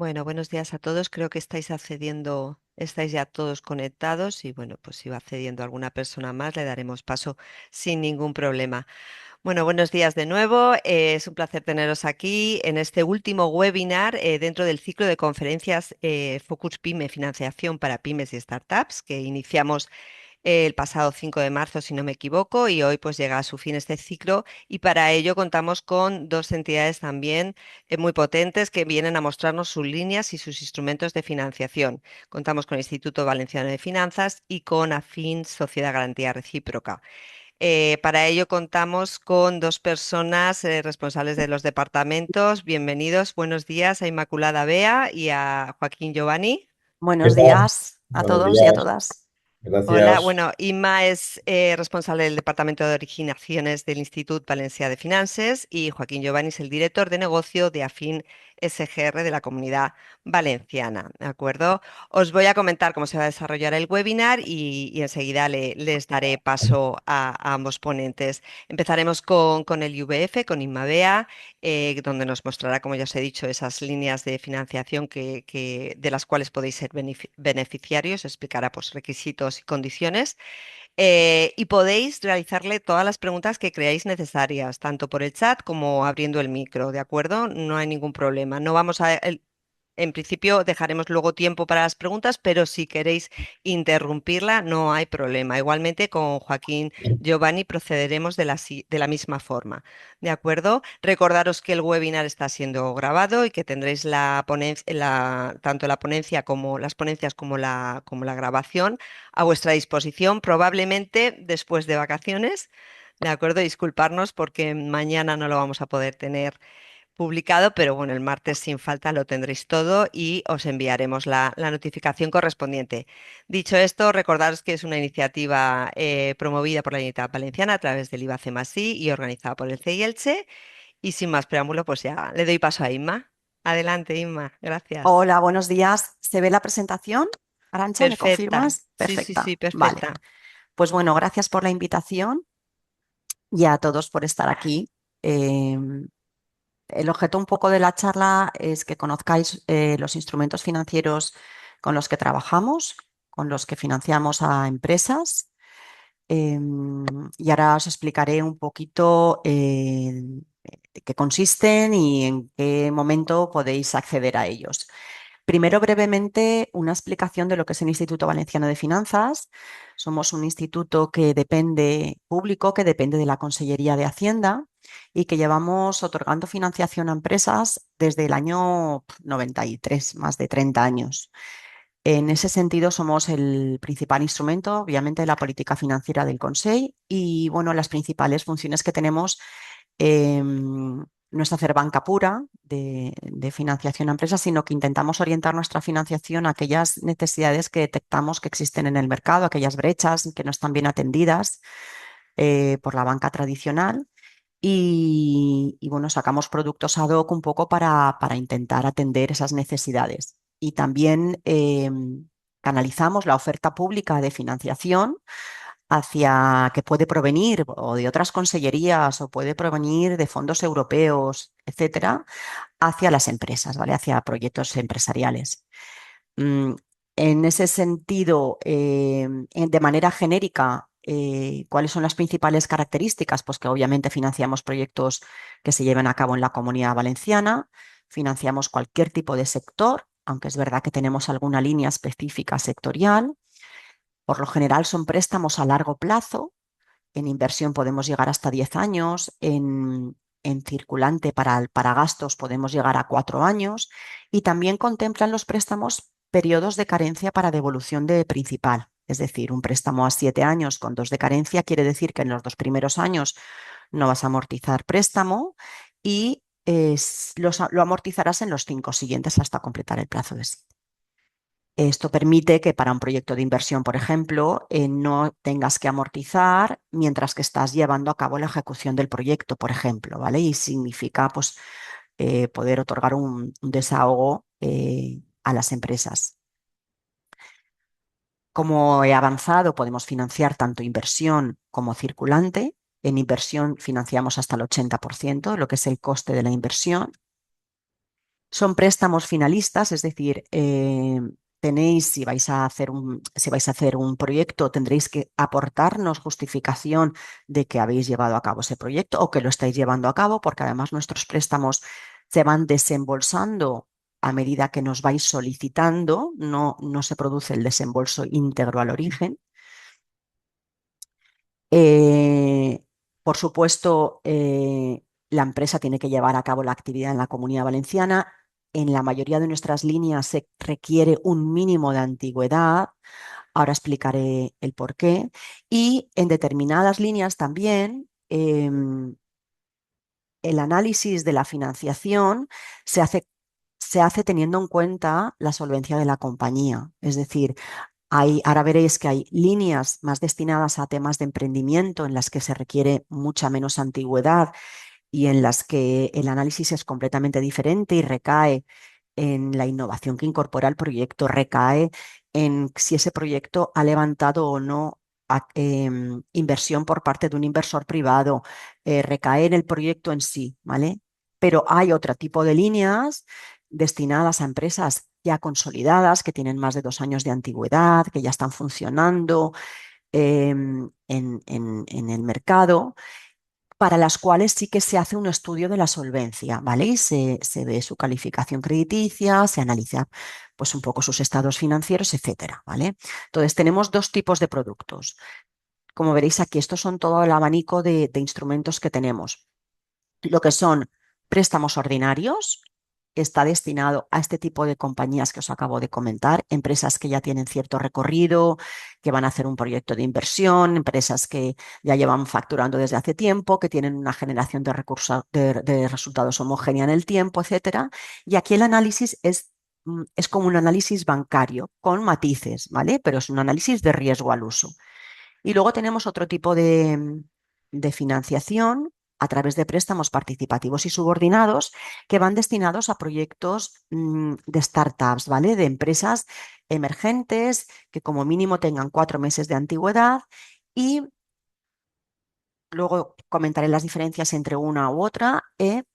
Bueno, buenos días a todos. Creo que estáis ya todos conectados y bueno, pues si va accediendo alguna persona más, le daremos paso sin ningún problema. Bueno, buenos días de nuevo. Es un placer teneros aquí en este último webinar dentro del ciclo de conferencias Focus Pyme, financiación para pymes y startups que iniciamos el pasado 5 de marzo, si no me equivoco, y hoy pues llega a su fin este ciclo y para ello contamos con dos entidades también muy potentes que vienen a mostrarnos sus líneas y sus instrumentos de financiación. Contamos con el Instituto Valenciano de Finanzas y con Afin Sociedad Garantía Recíproca. Para ello contamos con dos personas responsables de los departamentos. Bienvenidos, buenos días a Inmaculada Bea y a Joaquín Giovanni. ¿Qué Buenos tal? días a Buenos todos y a días. todas. Hola, Gracias. bueno, Inma es responsable del Departamento de Originaciones del Institut Valencià de Finances y Joaquín Giovanni es el director de negocio de Afin SGR de la Comunidad Valenciana, ¿de acuerdo? Os voy a comentar cómo se va a desarrollar el webinar y enseguida les daré paso a ambos ponentes. Empezaremos con el IVF, con Inma Bea, donde nos mostrará, como ya os he dicho, esas líneas de financiación de las cuales podéis ser beneficiarios, explicará pues, requisitos y condiciones, y podéis realizarle todas las preguntas que creáis necesarias, tanto por el chat como abriendo el micro, ¿de acuerdo? No hay ningún problema. No vamos a, en principio dejaremos luego tiempo para las preguntas, pero si queréis interrumpirla, no hay problema. Igualmente con Joaquín Giovanni procederemos de la misma forma. ¿De acuerdo? Recordaros que el webinar está siendo grabado y que tendréis tanto la ponencia como las ponencias como la grabación a vuestra disposición, probablemente después de vacaciones. ¿De acuerdo? Disculparnos porque mañana no lo vamos a poder tener publicado, pero bueno, el martes sin falta lo tendréis todo y os enviaremos la notificación correspondiente. Dicho esto, recordaros que es una iniciativa promovida por la Unidad Valenciana a través del IBACEMASI y organizada por el CEI Elche. Y sin más preámbulo, pues ya le doy paso a Inma. Adelante, Inma. Gracias. Hola, buenos días. ¿Se ve la presentación? Arantxa, ¿me Perfecta. confirmas? Sí, sí, Perfecta. sí, Vale. perfecta. Pues bueno, gracias por la invitación y a todos por estar aquí. Eh, el objeto un poco de la charla es que conozcáis los instrumentos financieros con los que trabajamos, con los que financiamos a empresas. Y ahora os explicaré un poquito de qué consisten y en qué momento podéis acceder a ellos. Primero, brevemente, una explicación de lo que es el Instituto Valenciano de Finanzas. Somos un instituto que depende, público, que depende de la Consellería de Hacienda y que llevamos otorgando financiación a empresas desde el año 93, más de 30 años. En ese sentido, somos el principal instrumento, obviamente, de la política financiera del Consell y, bueno, las principales funciones que tenemos no es hacer banca pura de financiación a empresas, sino que intentamos orientar nuestra financiación a aquellas necesidades que detectamos que existen en el mercado, aquellas brechas que no están bien atendidas por la banca tradicional. Y, bueno, sacamos productos ad hoc un poco para intentar atender esas necesidades. Y también canalizamos la oferta pública de financiación hacia que puede provenir o de otras consellerías o puede provenir de fondos europeos, etcétera, hacia las empresas, ¿vale? Hacia proyectos empresariales. Mm, En ese sentido, de manera genérica, ¿cuáles son las principales características? Pues que obviamente financiamos proyectos que se lleven a cabo en la Comunidad Valenciana, financiamos cualquier tipo de sector, aunque es verdad que tenemos alguna línea específica sectorial. Por lo general son préstamos a largo plazo. En inversión podemos llegar hasta 10 años, en circulante para gastos podemos llegar a 4 años y también contemplan los préstamos periodos de carencia para devolución de principal. Es decir, un préstamo a 7 años con 2 de carencia quiere decir que en los 2 primeros años no vas a amortizar préstamo y lo amortizarás en los 5 siguientes hasta completar el plazo de 7. Esto permite que para un proyecto de inversión, por ejemplo, no tengas que amortizar mientras que estás llevando a cabo la ejecución del proyecto, por ejemplo, ¿vale? Y significa pues, poder otorgar un desahogo a las empresas. Como he avanzado, podemos financiar tanto inversión como circulante. En inversión financiamos hasta el 80%, lo que es el coste de la inversión. Son préstamos finalistas, es decir, tenéis, si vais a hacer un proyecto, tendréis que aportarnos justificación de que habéis llevado a cabo ese proyecto o que lo estáis llevando a cabo, porque además nuestros préstamos se van desembolsando a medida que nos vais solicitando, no se produce el desembolso íntegro al origen. Eh, por supuesto, la empresa tiene que llevar a cabo la actividad en la Comunidad Valenciana. En la mayoría de nuestras líneas se requiere un mínimo de antigüedad. Ahora explicaré el por qué. Y en determinadas líneas también el análisis de la financiación se hace, se hace teniendo en cuenta la solvencia de la compañía. Es decir, ahora veréis que hay líneas más destinadas a temas de emprendimiento en las que se requiere mucha menos antigüedad y en las que el análisis es completamente diferente y recae en la innovación que incorpora el proyecto, recae en si ese proyecto ha levantado o no inversión por parte de un inversor privado, recae en el proyecto en sí, ¿vale? Pero hay otro tipo de líneas destinadas a empresas ya consolidadas, que tienen más de 2 años de antigüedad, que ya están funcionando en el mercado, para las cuales sí que se hace un estudio de la solvencia, ¿vale? Y se ve su calificación crediticia, se analiza pues un poco sus estados financieros, etcétera, ¿vale? Entonces tenemos dos tipos de productos. Como veréis aquí, estos son todo el abanico de instrumentos que tenemos. Lo que son préstamos ordinarios, está destinado a este tipo de compañías que os acabo de comentar, empresas que ya tienen cierto recorrido, que van a hacer un proyecto de inversión, empresas que ya llevan facturando desde hace tiempo, que tienen una generación de recursos, de resultados homogénea en el tiempo, etcétera. Y aquí el análisis es como un análisis bancario con matices, ¿vale? Pero es un análisis de riesgo al uso. Y luego tenemos otro tipo de financiación a través de préstamos participativos y subordinados que van destinados a proyectos de startups, ¿vale? De empresas emergentes que como mínimo tengan 4 meses de antigüedad y luego comentaré las diferencias entre una u otra,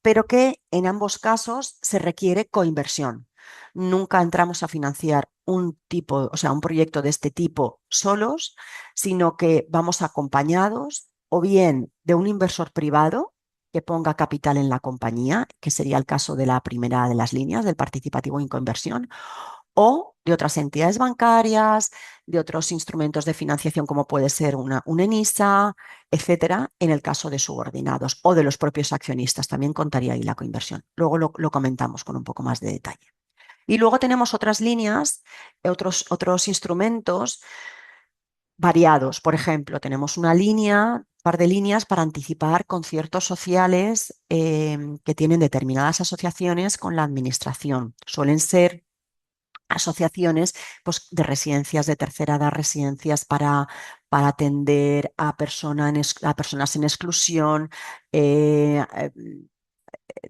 pero que en ambos casos se requiere coinversión. Nunca entramos a financiar un tipo, o sea, un proyecto de este tipo solos, sino que vamos acompañados o bien de un inversor privado que ponga capital en la compañía, que sería el caso de la primera de las líneas del participativo en coinversión, o de otras entidades bancarias, de otros instrumentos de financiación como puede ser un ENISA, etcétera, en el caso de subordinados o de los propios accionistas. También contaría ahí la coinversión. Luego lo comentamos con un poco más de detalle. Y luego tenemos otras líneas, otros instrumentos variados. Por ejemplo, tenemos un par de líneas para anticipar conciertos sociales que tienen determinadas asociaciones con la administración. Suelen ser asociaciones pues, de residencias de tercera edad, residencias para atender a personas en exclusión,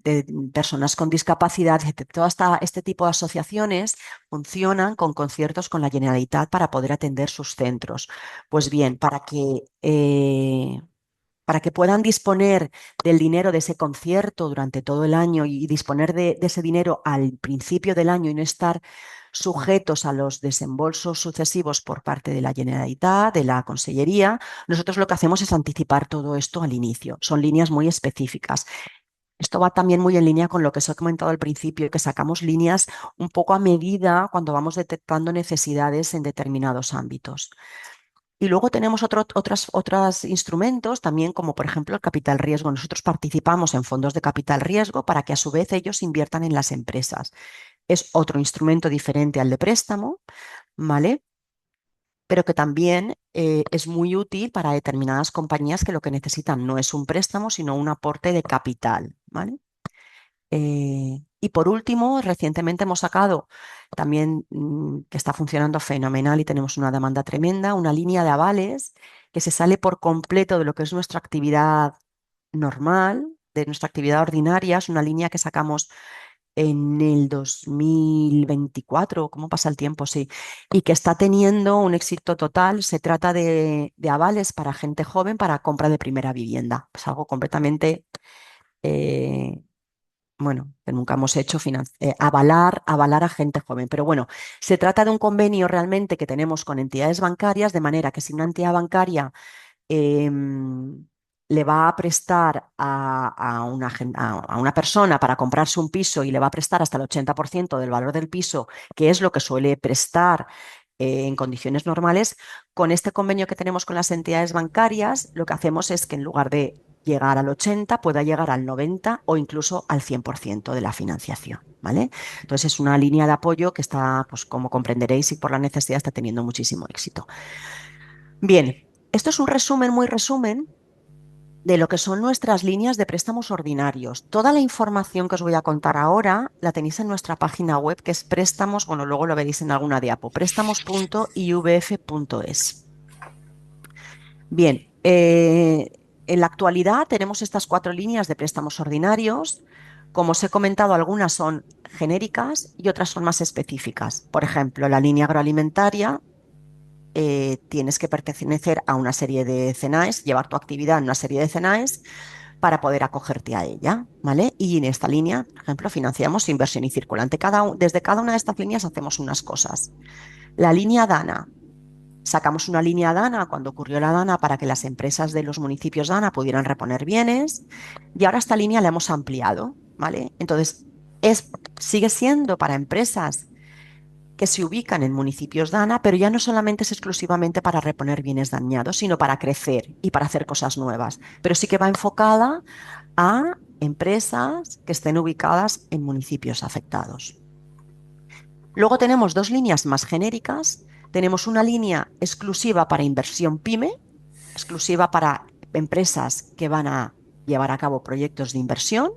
de personas con discapacidad, etc. Este tipo de asociaciones funcionan con conciertos con la Generalitat para poder atender sus centros. Pues bien, para que puedan disponer del dinero de ese concierto durante todo el año y disponer de ese dinero al principio del año y no estar sujetos a los desembolsos sucesivos por parte de la Generalitat, de la Consellería, nosotros lo que hacemos es anticipar todo esto al inicio. Son líneas muy específicas. Esto va también muy en línea con lo que os he comentado al principio, que sacamos líneas un poco a medida cuando vamos detectando necesidades en determinados ámbitos. Y luego tenemos otros instrumentos también, como por ejemplo el capital riesgo. Nosotros participamos en fondos de capital riesgo para que a su vez ellos inviertan en las empresas. Es otro instrumento diferente al de préstamo, ¿vale? Pero que también es muy útil para determinadas compañías que lo que necesitan no es un préstamo, sino un aporte de capital, ¿vale? Y por último, recientemente hemos sacado también, que está funcionando fenomenal y tenemos una demanda tremenda, una línea de avales que se sale por completo de lo que es nuestra actividad normal, de nuestra actividad ordinaria. Es una línea que sacamos en el 2024, ¿cómo pasa el tiempo? Sí, y que está teniendo un éxito total. Se trata de avales para gente joven para compra de primera vivienda. Es algo completamente... eh, bueno, que nunca hemos hecho avalar a gente joven. Pero bueno, se trata de un convenio realmente que tenemos con entidades bancarias, de manera que si una entidad bancaria em, le va a prestar a una persona para comprarse un piso y le va a prestar hasta el 80% del valor del piso, que es lo que suele prestar en condiciones normales, con este convenio que tenemos con las entidades bancarias, lo que hacemos es que en lugar de llegar al 80, pueda llegar al 90 o incluso al 100% de la financiación, ¿vale? Entonces es una línea de apoyo que está, pues como comprenderéis y por la necesidad, está teniendo muchísimo éxito. Bien, esto es un resumen, muy resumen, de lo que son nuestras líneas de préstamos ordinarios. Toda la información que os voy a contar ahora la tenéis en nuestra página web, que es préstamos, bueno, luego lo veréis en alguna diapo, préstamos.ivf.es. Bien, en la actualidad tenemos estas 4 líneas de préstamos ordinarios. Como os he comentado, algunas son genéricas y otras son más específicas. Por ejemplo, la línea agroalimentaria, tienes que pertenecer a una serie de CENAES, llevar tu actividad en una serie de CENAES para poder acogerte a ella, ¿vale? Y en esta línea, por ejemplo, financiamos inversión y circulante. Desde cada una de estas líneas hacemos unas cosas. La línea DANA. Sacamos una línea DANA cuando ocurrió la DANA para que las empresas de los municipios DANA pudieran reponer bienes, y ahora esta línea la hemos ampliado, ¿vale? Entonces, sigue siendo para empresas que se ubican en municipios DANA, pero ya no solamente es exclusivamente para reponer bienes dañados, sino para crecer y para hacer cosas nuevas. Pero sí que va enfocada a empresas que estén ubicadas en municipios afectados. Luego tenemos 2 líneas más genéricas. Tenemos una línea exclusiva para inversión PYME, exclusiva para empresas que van a llevar a cabo proyectos de inversión.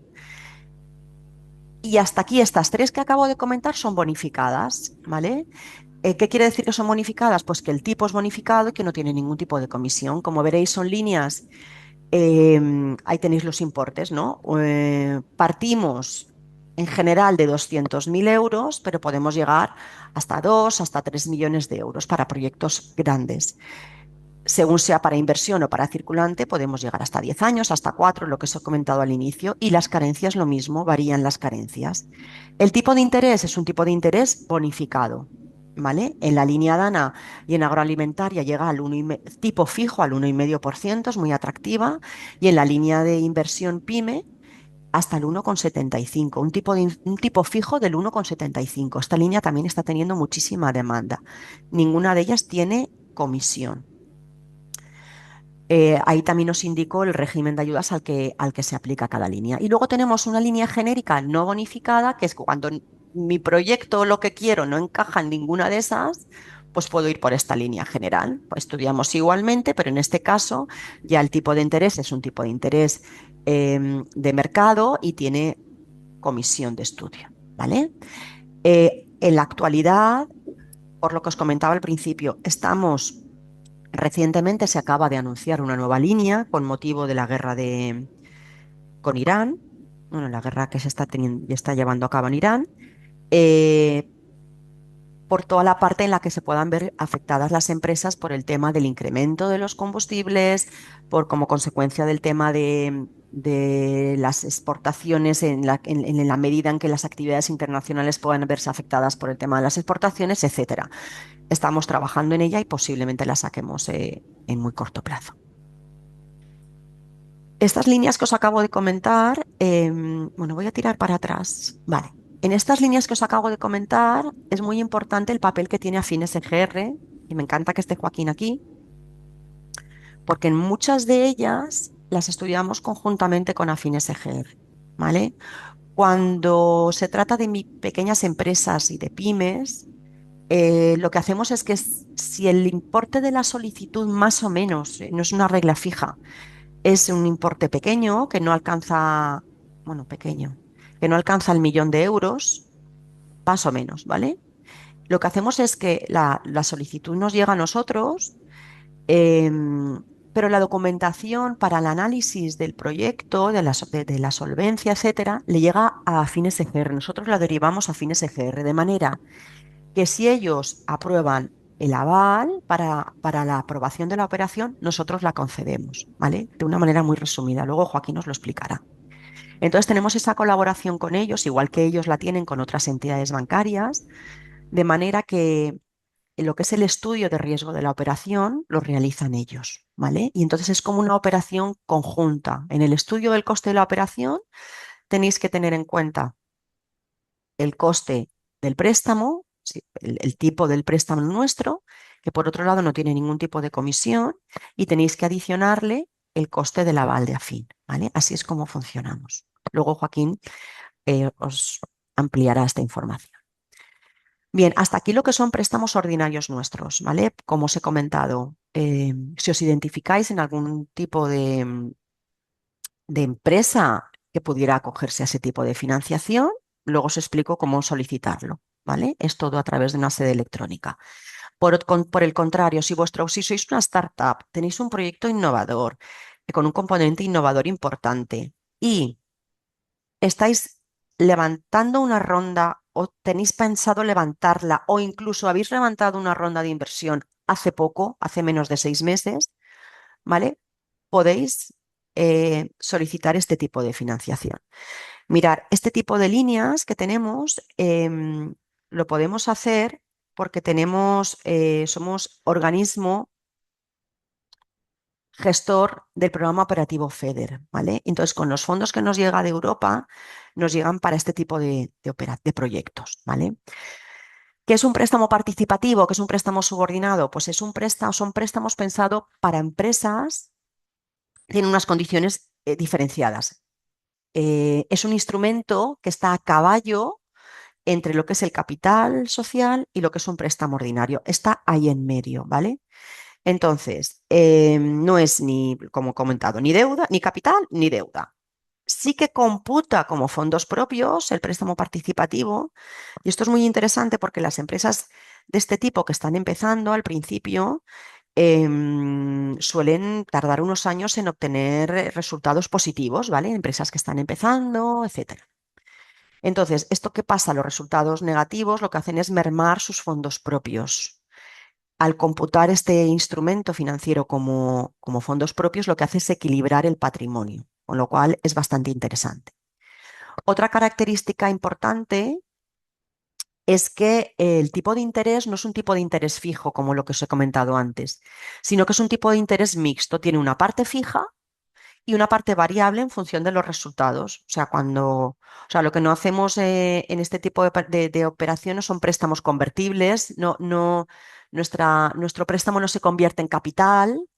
Y hasta aquí estas 3 que acabo de comentar son bonificadas, ¿vale? ¿Qué quiere decir que son bonificadas? Pues que el tipo es bonificado y que no tiene ningún tipo de comisión. Como veréis, son líneas, ahí tenéis los importes, ¿no? Partimos en general de 200.000 euros, pero podemos llegar hasta 2, hasta 3 millones de euros para proyectos grandes. Según sea para inversión o para circulante, podemos llegar hasta 10 años, hasta 4, lo que os he comentado al inicio, y las carencias lo mismo, varían las carencias. El tipo de interés es un tipo de interés bonificado, ¿vale? En la línea DANA y en agroalimentaria llega al tipo fijo al 1,5%, es muy atractiva, y en la línea de inversión PYME hasta el 1,75, un tipo fijo del 1,75. Esta línea también está teniendo muchísima demanda. Ninguna de ellas tiene comisión. Ahí también os indicó el régimen de ayudas al que se aplica cada línea. Y luego tenemos una línea genérica no bonificada, que es cuando mi proyecto o lo que quiero no encaja en ninguna de esas, pues puedo ir por esta línea general. Pues estudiamos igualmente, pero en este caso ya el tipo de interés es un tipo de interés de mercado y tiene comisión de estudio, ¿vale? En la actualidad, por lo que os comentaba al principio, recientemente se acaba de anunciar una nueva línea con motivo de la guerra con Irán, bueno, la guerra que se está llevando a cabo en Irán, eh, por toda la parte en la que se puedan ver afectadas las empresas por el tema del incremento de los combustibles, por como consecuencia del tema de las exportaciones en la medida en que las actividades internacionales puedan verse afectadas por el tema de las exportaciones, etcétera. Estamos trabajando en ella y posiblemente la saquemos en muy corto plazo. Estas líneas que os acabo de comentar, bueno, voy a tirar para atrás. Vale. En estas líneas que os acabo de comentar es muy importante el papel que tiene Afines EGR, y me encanta que esté Joaquín aquí, porque en muchas de ellas las estudiamos conjuntamente con Afines EGR, ¿vale? Cuando se trata de pequeñas empresas y de pymes, lo que hacemos es que si el importe de la solicitud más o menos, no es una regla fija, es un importe pequeño que no alcanza, bueno, pequeño, que no alcanza el 1.000.000 de euros, más o menos, ¿vale? Lo que hacemos es que la solicitud nos llega a nosotros, pero la documentación para el análisis del proyecto, de la solvencia, etcétera, le llega a Fines EGR. Nosotros la derivamos a Fines EGR, de manera que si ellos aprueban el aval para la aprobación de la operación, nosotros la concedemos, ¿vale? De una manera muy resumida. Luego Joaquín nos lo explicará. Entonces tenemos esa colaboración con ellos, igual que ellos la tienen con otras entidades bancarias, de manera que lo que es el estudio de riesgo de la operación lo realizan ellos, ¿vale? Y entonces es como una operación conjunta. En el estudio del coste de la operación tenéis que tener en cuenta el coste del préstamo, sí, el tipo del préstamo nuestro, que por otro lado no tiene ningún tipo de comisión, y tenéis que adicionarle el coste del aval de Afin, ¿vale? Así es como funcionamos. Luego Joaquín os ampliará esta información. Bien, hasta aquí lo que son préstamos ordinarios nuestros, ¿vale? Como os he comentado, si os identificáis en algún tipo de empresa que pudiera acogerse a ese tipo de financiación, luego os explico cómo solicitarlo, ¿vale? Es todo a través de una sede electrónica. Por el contrario, si sois una startup, tenéis un proyecto innovador, con un componente innovador importante y estáis levantando una ronda o tenéis pensado levantarla o incluso habéis levantado una ronda de inversión hace poco, hace menos de 6 meses, ¿vale? Podéis solicitar este tipo de financiación. Mirar, este tipo de líneas que tenemos lo podemos hacer porque somos organismo gestor del programa operativo FEDER, ¿vale? Entonces, con los fondos que nos llega de Europa, nos llegan para este tipo de proyectos, ¿vale? ¿Qué es un préstamo participativo? ¿Qué es un préstamo subordinado? Pues son préstamos pensados para empresas que tienen unas condiciones diferenciadas. Es un instrumento que está a caballo entre lo que es el capital social y lo que es un préstamo ordinario. Está ahí en medio, ¿vale? Entonces, no es ni, como he comentado, ni deuda, ni capital, ni deuda. Sí que computa como fondos propios el préstamo participativo, y esto es muy interesante porque las empresas de este tipo que están empezando al principio suelen tardar unos años en obtener resultados positivos, ¿vale? Empresas que están empezando, etcétera. Entonces, ¿esto qué pasa? Los resultados negativos lo que hacen es mermar sus fondos propios. Al computar este instrumento financiero como fondos propios, lo que hace es equilibrar el patrimonio, con lo cual es bastante interesante. Otra característica importante es que el tipo de interés no es un tipo de interés fijo, como lo que os he comentado antes, sino que es un tipo de interés mixto. Tiene una parte fija y una parte variable en función de los resultados. Lo que no hacemos en este tipo de operaciones son préstamos convertibles. Nuestro préstamo no se convierte en capital,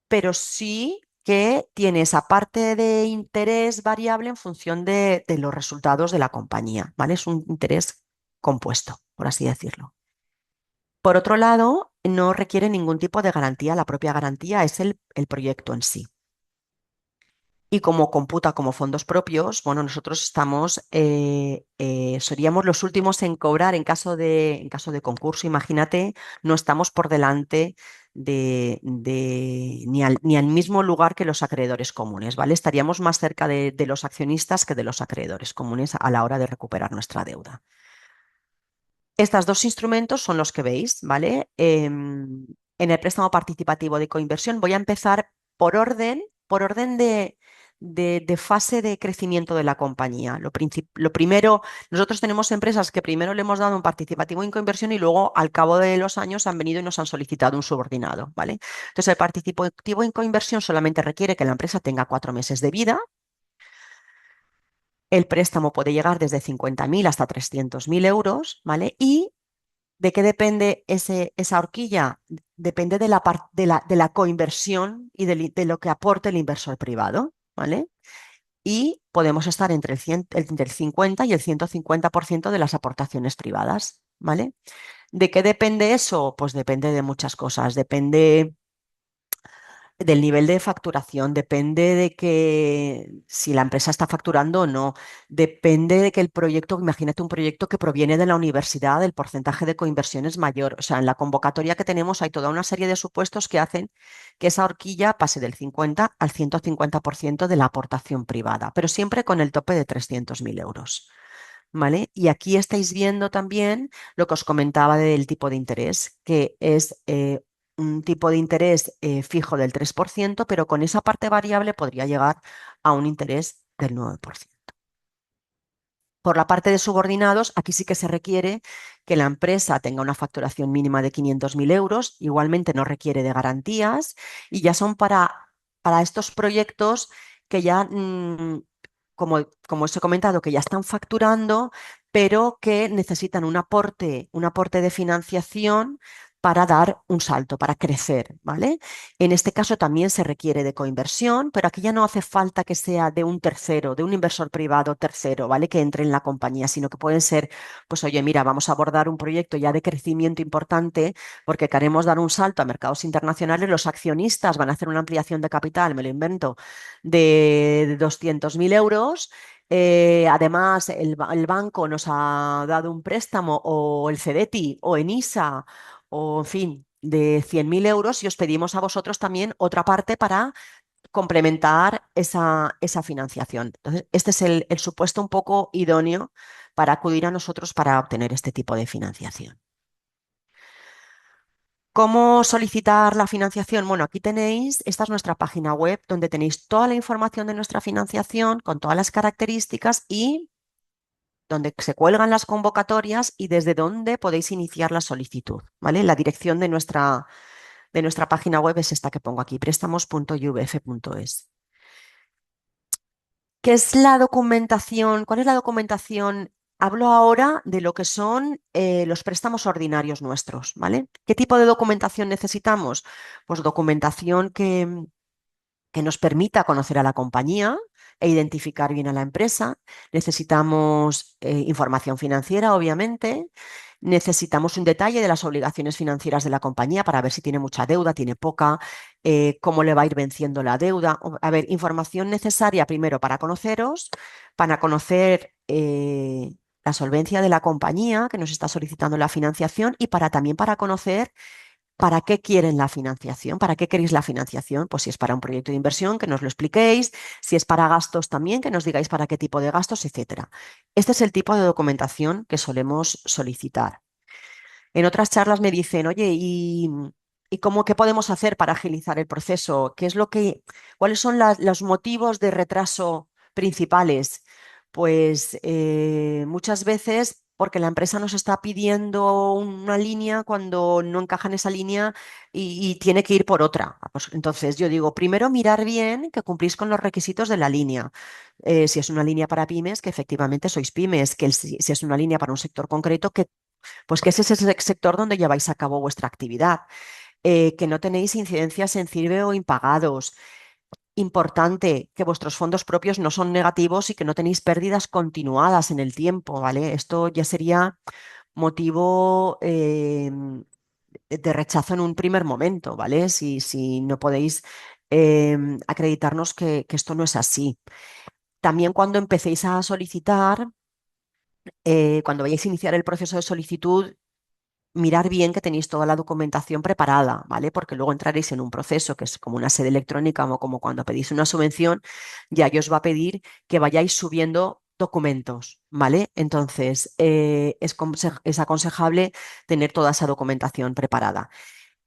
pero sí que tiene esa parte de interés variable en función de los resultados de la compañía, ¿vale? Es un interés compuesto, por así decirlo. Por otro lado, no requiere ningún tipo de garantía. La propia garantía es el proyecto en sí. Y como computa como fondos propios, bueno, nosotros seríamos los últimos en cobrar en caso de concurso. Imagínate, no estamos por delante ni al mismo lugar que los acreedores comunes, ¿vale? Estaríamos más cerca de los accionistas que de los acreedores comunes a la hora de recuperar nuestra deuda. Estos dos instrumentos son los que veis, ¿vale? En el préstamo participativo de coinversión voy a empezar por orden de fase de crecimiento de la compañía. Lo primero, nosotros tenemos empresas que primero le hemos dado un participativo en coinversión y luego al cabo de los años han venido y nos han solicitado un subordinado, ¿vale? Entonces el participativo en coinversión solamente requiere que la empresa tenga 4 meses de vida. El préstamo puede llegar desde 50.000 hasta 300.000 euros, ¿vale? ¿Y de qué depende esa horquilla? Depende de la coinversión y de lo que aporte el inversor privado, ¿vale? Y podemos estar entre el 50 y el 150% de las aportaciones privadas, ¿vale? ¿De qué depende eso? Pues depende de muchas cosas. Depende del nivel de facturación, depende de que si la empresa está facturando o no, depende de que el proyecto, imagínate un proyecto que proviene de la universidad, el porcentaje de coinversión es mayor. O sea, en la convocatoria que tenemos hay toda una serie de supuestos que hacen que esa horquilla pase del 50 al 150% de la aportación privada, pero siempre con el tope de 300.000 euros. ¿Vale? Y aquí estáis viendo también lo que os comentaba del tipo de interés, que es un tipo de interés fijo del 3%, pero con esa parte variable podría llegar a un interés del 9%. Por la parte de subordinados, aquí sí que se requiere que la empresa tenga una facturación mínima de 500.000 euros, igualmente no requiere de garantías y ya son para estos proyectos que ya, como os he comentado, que ya están facturando, pero que necesitan un aporte de financiación para dar un salto, para crecer, ¿vale? En este caso también se requiere de coinversión, pero aquí ya no hace falta que sea de un tercero, de un inversor privado tercero, ¿vale? Que entre en la compañía, sino que pueden ser, pues oye, mira, vamos a abordar un proyecto ya de crecimiento importante porque queremos dar un salto a mercados internacionales, los accionistas van a hacer una ampliación de capital, me lo invento, de 200.000 euros. Además, el banco nos ha dado un préstamo o el CEDETI o ENISA o, en fin, de 100.000 euros y os pedimos a vosotros también otra parte para complementar esa financiación. Entonces, este es el supuesto un poco idóneo para acudir a nosotros para obtener este tipo de financiación. ¿Cómo solicitar la financiación? Bueno, aquí tenéis, esta es nuestra página web donde tenéis toda la información de nuestra financiación con todas las características y donde se cuelgan las convocatorias y desde donde podéis iniciar la solicitud, ¿vale? La dirección de nuestra página web es esta que pongo aquí, préstamos.uvf.es. ¿Qué es la documentación? ¿Cuál es la documentación? Hablo ahora de lo que son los préstamos ordinarios nuestros, ¿vale? ¿Qué tipo de documentación necesitamos? Pues documentación que nos permita conocer a la compañía e identificar bien a la empresa. Necesitamos información financiera, obviamente. Necesitamos un detalle de las obligaciones financieras de la compañía para ver si tiene mucha deuda, tiene poca, cómo le va a ir venciendo la deuda. A ver, información necesaria primero para conoceros, para conocer la solvencia de la compañía que nos está solicitando la financiación y también para conocer ¿para qué quieren la financiación? ¿Para qué queréis la financiación? Pues si es para un proyecto de inversión, que nos lo expliquéis, si es para gastos también, que nos digáis para qué tipo de gastos, etcétera. Este es el tipo de documentación que solemos solicitar. En otras charlas me dicen, oye, ¿y cómo qué podemos hacer para agilizar el proceso? ¿Cuáles son los motivos de retraso principales? Pues muchas veces porque la empresa nos está pidiendo una línea cuando no encaja en esa línea y tiene que ir por otra. Pues, entonces yo digo, primero mirar bien que cumplís con los requisitos de la línea. Si es una línea para pymes, que efectivamente sois pymes, si es una línea para un sector concreto, que ese es el sector donde lleváis a cabo vuestra actividad, que no tenéis incidencias en CIRBE o impagados. Importante que vuestros fondos propios no son negativos y que no tenéis pérdidas continuadas en el tiempo, ¿vale? Esto ya sería motivo de rechazo en un primer momento, ¿vale? Si no podéis acreditarnos que esto no es así. También cuando empecéis a solicitar, cuando vayáis a iniciar el proceso de solicitud, mirar bien que tenéis toda la documentación preparada, ¿vale? Porque luego entraréis en un proceso que es como una sede electrónica o como cuando pedís una subvención, ya os va a pedir que vayáis subiendo documentos, ¿vale? Entonces, es aconsejable tener toda esa documentación preparada.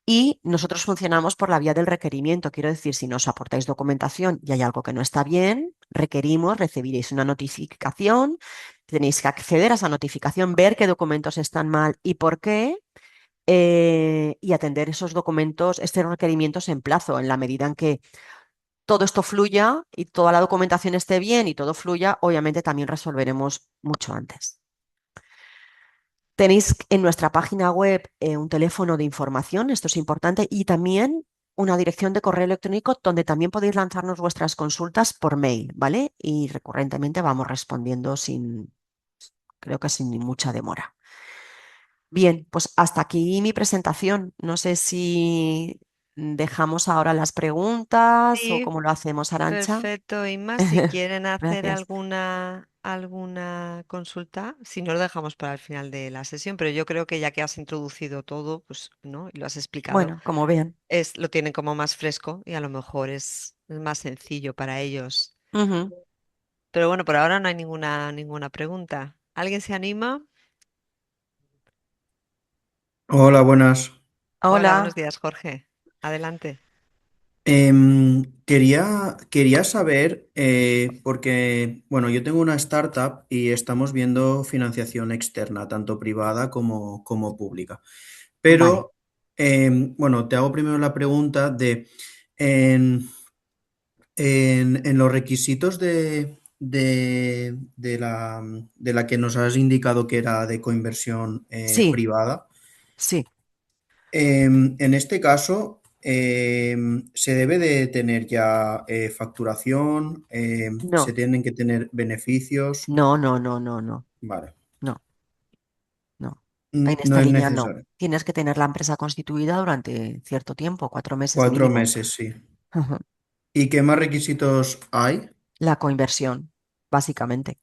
Y nosotros funcionamos por la vía del requerimiento. Quiero decir, si nos aportáis documentación y hay algo que no está bien, recibiréis una notificación, tenéis que acceder a esa notificación, ver qué documentos están mal y por qué, y atender esos documentos, estos requerimientos en plazo, en la medida en que todo esto fluya y toda la documentación esté bien y todo fluya, obviamente también resolveremos mucho antes. Tenéis en nuestra página web un teléfono de información, esto es importante, y también una dirección de correo electrónico donde también podéis lanzarnos vuestras consultas por mail, ¿vale? Y recurrentemente vamos respondiendo creo que sin mucha demora. Bien, pues hasta aquí mi presentación. No sé si dejamos ahora las preguntas o Sí, cómo lo hacemos, Arancha. perfecto. Y más, si quieren hacer Gracias. alguna consulta, si no lo dejamos para el final de la sesión, pero yo creo que ya que has introducido todo, pues, ¿no? Y lo has explicado, Bueno, como vean. lo tienen como más fresco y a lo mejor es más sencillo para ellos. Ujú. Pero bueno, por ahora no hay ninguna pregunta. ¿Alguien se anima? Hola, buenas. Hola, buenos Hola. días, Jorge. Adelante. Quería saber, porque, bueno, yo tengo una startup y estamos viendo financiación externa, tanto privada como pública. Vale. Pero, bueno, te hago primero la pregunta de, en, en los requisitos de la que nos has indicado que era de coinversión Sí, privada. sí. En este caso, se debe de tener ya facturación, se No, tienen que tener beneficios. no, no, no, no, no, Vale. no, no. En No esta es línea no. necesario. Tienes que tener la empresa constituida durante cierto tiempo, 4 meses 4 mínimo. meses, sí. Ujú. ¿Y qué más requisitos hay? La coinversión, básicamente.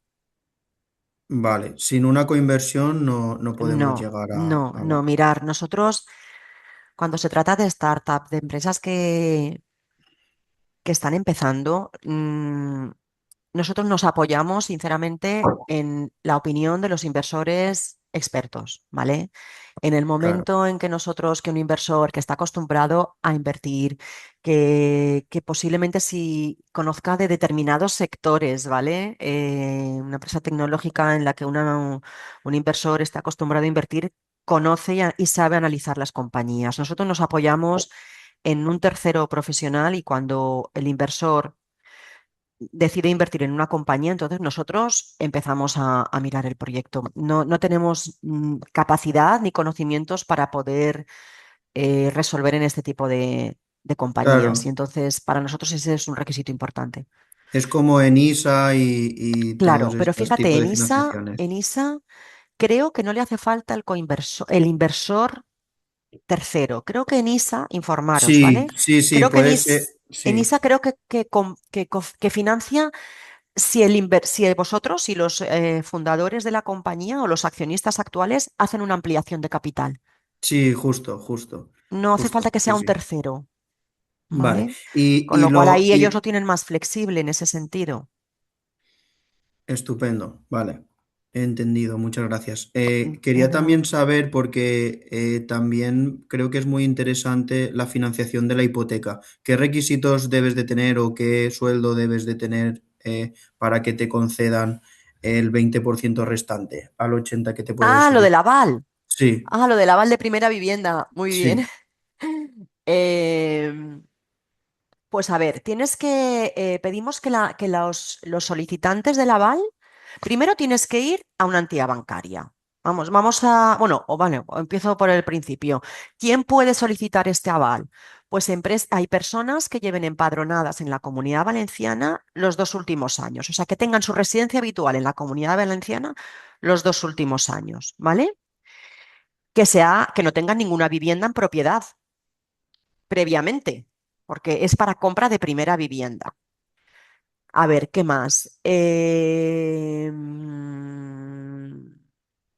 Vale, sin una coinversión no podemos No, llegar no, a no. vale. Mirar, nosotros, cuando se trata de startup, de empresas que están empezando, nosotros nos apoyamos sinceramente en la opinión de los inversores expertos, ¿vale? En el Claro, momento en que nosotros, que un inversor que está acostumbrado a invertir, que posiblemente si conozca de determinados sectores, ¿vale? Una empresa tecnológica en la que un inversor está acostumbrado a invertir, conoce y sabe analizar las compañías. Nosotros nos apoyamos en un tercero profesional y cuando el inversor decide invertir en una compañía, entonces nosotros empezamos a mirar el proyecto. No, no tenemos capacidad ni conocimientos para poder resolver en este tipo de compañías y claro. entonces para nosotros ese es un requisito importante. Es como en ISA y todos Claro, pero estos fíjate, tipos de financiaciones. En ISA creo que no le hace falta el inversor tercero. Creo que en ISA, informaros, Sí, ¿vale? sí, sí, Creo que puede ser, En sí. ISA creo que financia si vosotros, si los fundadores de la compañía o los accionistas actuales hacen una ampliación de capital. Sí, justo, justo, No hace falta justo, que sea sí, un sí. tercero, Vale. ¿vale? Con Y lo cual lo ahí ellos lo y tienen más flexible en ese sentido. estupendo, vale. Entendido, muchas gracias. De Quería nada. también saber, porque también creo que es muy interesante la financiación de la hipoteca. ¿Qué requisitos debes de tener o qué sueldo debes de tener para que te concedan el 20% restante al 80% que te puedes Ah, lo del solicitar? aval. Sí, Ah, lo del aval de primera vivienda. Muy bien. sí, Em, Pues a ver, pedimos que los solicitantes del aval, primero tienes que ir a una entidad bancaria. Bueno, o empiezo por el principio. ¿Quién puede solicitar este aval? Pues hay personas que lleven empadronadas en la Comunidad Valenciana los 2 últimos años, o sea, que tengan su residencia habitual en la Comunidad Valenciana los 2 últimos años, ¿vale? Que no tengan ninguna vivienda en propiedad previamente, porque es para compra de primera vivienda. A ver, ¿qué más?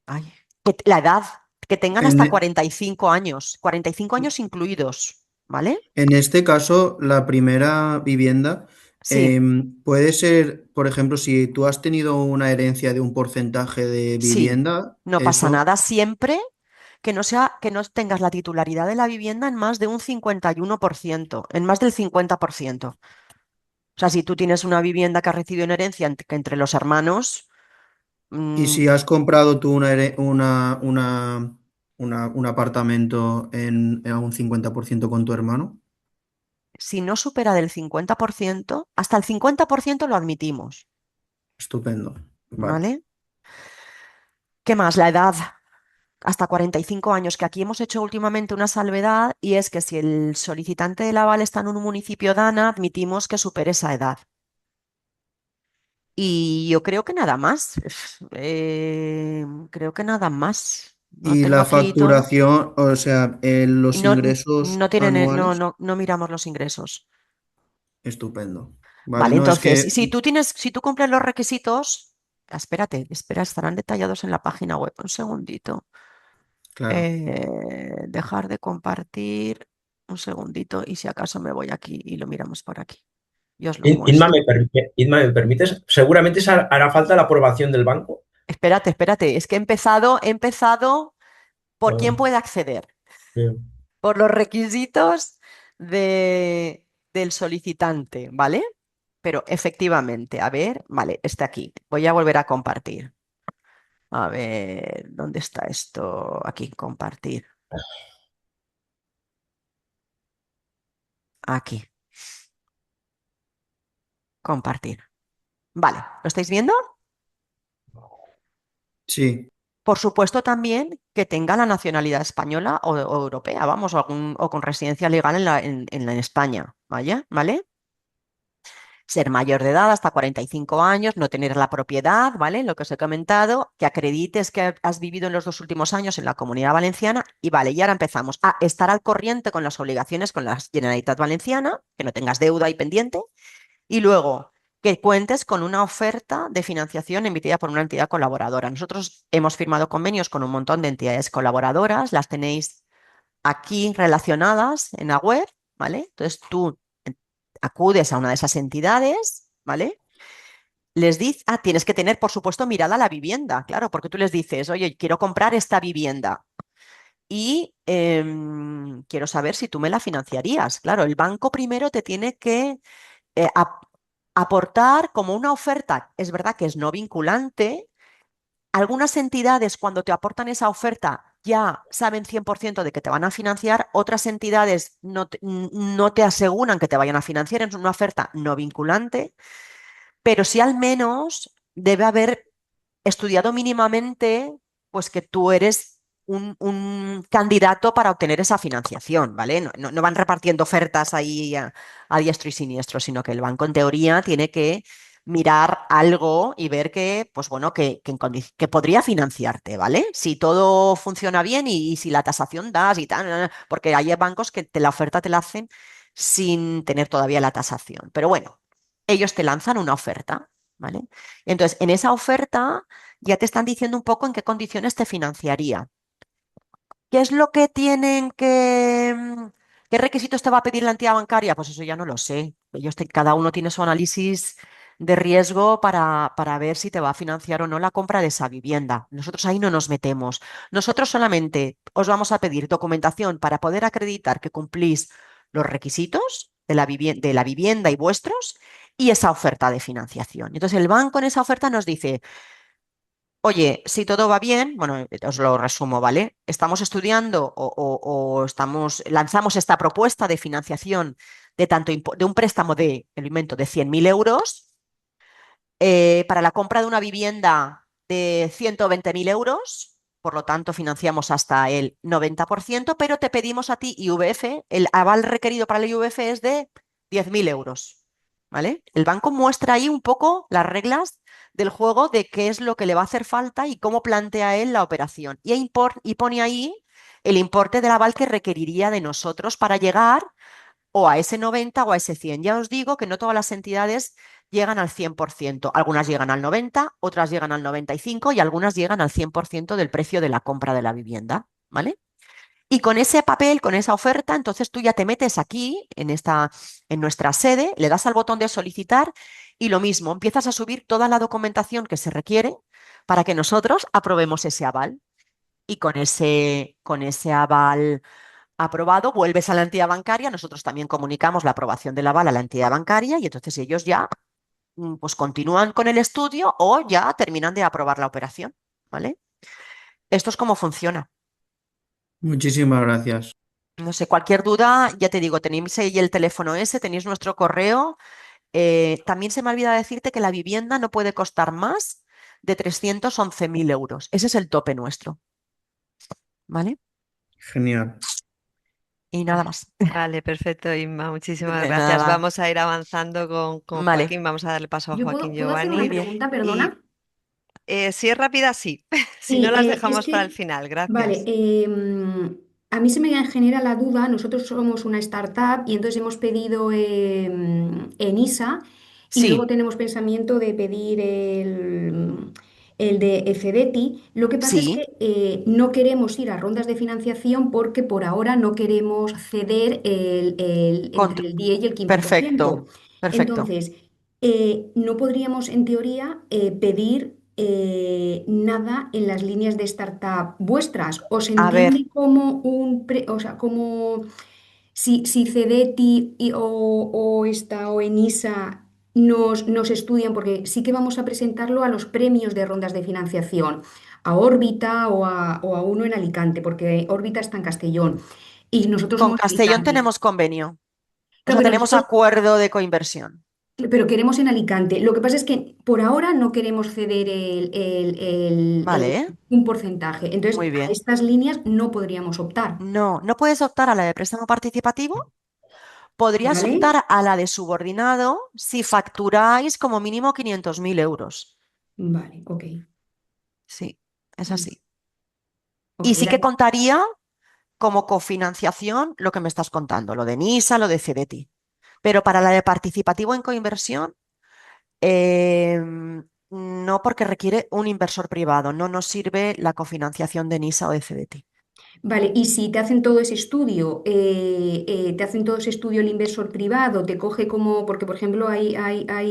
Ay, la edad, que tengan hasta en, 45 años, 45 años incluidos, ¿vale? en este caso, la primera vivienda Sí, puede ser, por ejemplo, si tú has tenido una herencia de un porcentaje de sí, vivienda, no pasa eso, nada siempre que no tengas la titularidad de la vivienda en más de un 51%, en más del 50%. O sea, si tú tienes una vivienda que has recibido en herencia que entre los hermanos, y mm, si has comprado tú un apartamento a un 50% con tu hermano, si no supera del 50%, hasta el 50% lo admitimos, estupendo. Vale. ¿vale? ¿Qué más? La edad, hasta 45 años, que aquí hemos hecho últimamente una salvedad y es que si el solicitante del aval está en un municipio DANA, admitimos que supere esa edad. Y yo creo que nada más. Creo que nada más. No Y tengo la aquí todo. facturación, o sea, Y los ingresos anuales, no miramos los ingresos. estupendo. Vale, Vale, no es entonces, que, si tú cumples los requisitos, espera, estarán detallados en la página web. Un segundito. claro. Dejar de compartir un segundito y si acaso me voy aquí y lo miramos por aquí. Yo os lo muestro. Inma, ¿me permites? Seguramente hará falta la aprobación del banco. Espérate, es que he empezado por quién Ah, puede acceder, bien. por los requisitos de... del solicitante, ¿vale? Pero efectivamente, a ver, vale, está aquí. Voy a volver a compartir. A ver, ¿dónde está esto? Aquí, compartir. Aquí, compartir. Vale, ¿lo estáis viendo? Sí, Por supuesto también que tenga la nacionalidad española o europea, vamos, o con residencia legal en España, ¿vale? ¿Vale? Ser mayor de edad hasta 45 años, no tener la propiedad, ¿vale? Lo que os he comentado, que acredites que has vivido en los 2 últimos años en la Comunidad Valenciana y vale, y ahora empezamos a estar al corriente con las obligaciones con la Generalitat Valenciana, que no tengas deuda y pendiente, y luego que cuentes con una oferta de financiación emitida por una entidad colaboradora. Nosotros hemos firmado convenios con un montón de entidades colaboradoras, las tenéis aquí relacionadas en la web, ¿vale? Entonces tú acudes a una de esas entidades, ¿vale? Les dices, tienes que tener, por supuesto, mirada a la vivienda, claro, porque tú les dices, oye, quiero comprar esta vivienda y quiero saber si tú me la financiarías. Claro, el banco primero te tiene que eh, ap- aportar como una oferta, es verdad que es no vinculante. Algunas entidades cuando te aportan esa oferta ya saben 100% de que te van a financiar, otras entidades no te aseguran que te vayan a financiar, es una oferta no vinculante, pero sí al menos debe haber estudiado mínimamente pues que tú eres un candidato para obtener esa financiación, ¿vale? No van repartiendo ofertas ahí a diestro y siniestro, sino que el banco en teoría tiene que mirar algo y ver que, pues bueno, que podría financiarte, ¿vale? Si todo funciona bien y si la tasación das y tal, porque hay bancos que la oferta te la hacen sin tener todavía la tasación. Pero bueno, ellos te lanzan una oferta, ¿vale? Entonces, en esa oferta ya te están diciendo un poco en qué condiciones te financiaría. ¿Qué es lo que tienen que... ¿Qué requisitos te va a pedir la entidad bancaria? Pues eso ya no lo sé. Cada uno tiene su análisis de riesgo para ver si te va a financiar o no la compra de esa vivienda. Nosotros ahí no nos metemos. Nosotros solamente os vamos a pedir documentación para poder acreditar que cumplís los requisitos de la vivienda y vuestros y esa oferta de financiación. Entonces el banco en esa oferta nos dice, oye, si todo va bien, bueno, os lo resumo, ¿vale? Estamos estudiando lanzamos esta propuesta de financiación de un préstamo el invento, de 100.000 euros para la compra de una vivienda de 120.000 euros. Por lo tanto, financiamos hasta el 90%, pero te pedimos a ti IVF, el aval requerido para el IVF es de 10.000 euros, ¿vale? El banco muestra ahí un poco las reglas del juego de qué es lo que le va a hacer falta y cómo plantea él la operación. Y pone ahí el importe del aval que requeriría de nosotros para llegar o a ese 90 o a ese 100. Ya os digo que no todas las entidades llegan al 100%. Algunas llegan al 90, otras llegan al 95 y algunas llegan al 100% del precio de la compra de la vivienda, ¿vale? Y con ese papel, con esa oferta, entonces tú ya te metes aquí en nuestra sede, le das al botón de solicitar y lo mismo, empiezas a subir toda la documentación que se requiere para que nosotros aprobemos ese aval. Y con ese aval aprobado, vuelves a la entidad bancaria, nosotros también comunicamos la aprobación del aval a la entidad bancaria y entonces ellos ya pues continúan con el estudio o ya terminan de aprobar la operación, ¿vale? Esto es cómo funciona. muchísimas gracias. No sé, cualquier duda, ya te digo, tenéis ahí el teléfono ese, tenéis nuestro correo. También se me olvida decirte que la vivienda no puede costar más de 311.000 euros. Ese es el tope nuestro, ¿vale? Genial. Y nada más. Vale, perfecto, Inma, muchísimas De gracias. nada. Vamos a ir avanzando con Vale, Joaquín, vamos a darle paso a ¿Yo Joaquín puedo hacer muy una Giovanni bien. pregunta, y perdona? si es rápida, sí. Si no, Sí, las es dejamos para el que, final. vale, Gracias. a mí se me genera la duda, nosotros somos una startup y entonces hemos pedido en ISA y luego Sí, tenemos pensamiento de pedir el de Efedeti. Lo que pasa es que sí, no queremos ir a rondas de financiación porque por ahora no queremos ceder entre contr- el 10 y el 15%. perfecto, perfecto. Entonces, no podríamos, en teoría, pedir nada en las líneas de startup vuestras. ¿O se A ver, entiende como un, o sea, como si CDETI o ENISA nos estudian, porque sí que vamos a presentarlo a los premios de rondas de financiación, a Órbita o a uno en Alicante, porque Órbita está en Castellón y nosotros Con somos Castellón Alicante. tenemos convenio, o Claro, sea, pero tenemos nosotros, acuerdo de coinversión. pero queremos en Alicante. Lo que pasa es que por ahora no queremos ceder Vale, un porcentaje. Entonces, muy a bien. estas líneas no podríamos optar, No, no puedes optar a la de préstamo participativo. Podrías ¿vale? optar a la de subordinado si facturáis como mínimo 500.000 euros. Vale, ok. Sí, es así. Ok, Y sí que contaría como cofinanciación lo que me estás contando, lo de NISA, lo de CDTI. Pero para la de participativo en coinversión, no, porque requiere un inversor privado. No nos sirve la cofinanciación de NISA o de CDTI. vale, y si te hacen todo ese estudio, te hacen todo ese estudio el inversor privado, te coge como, porque por ejemplo hay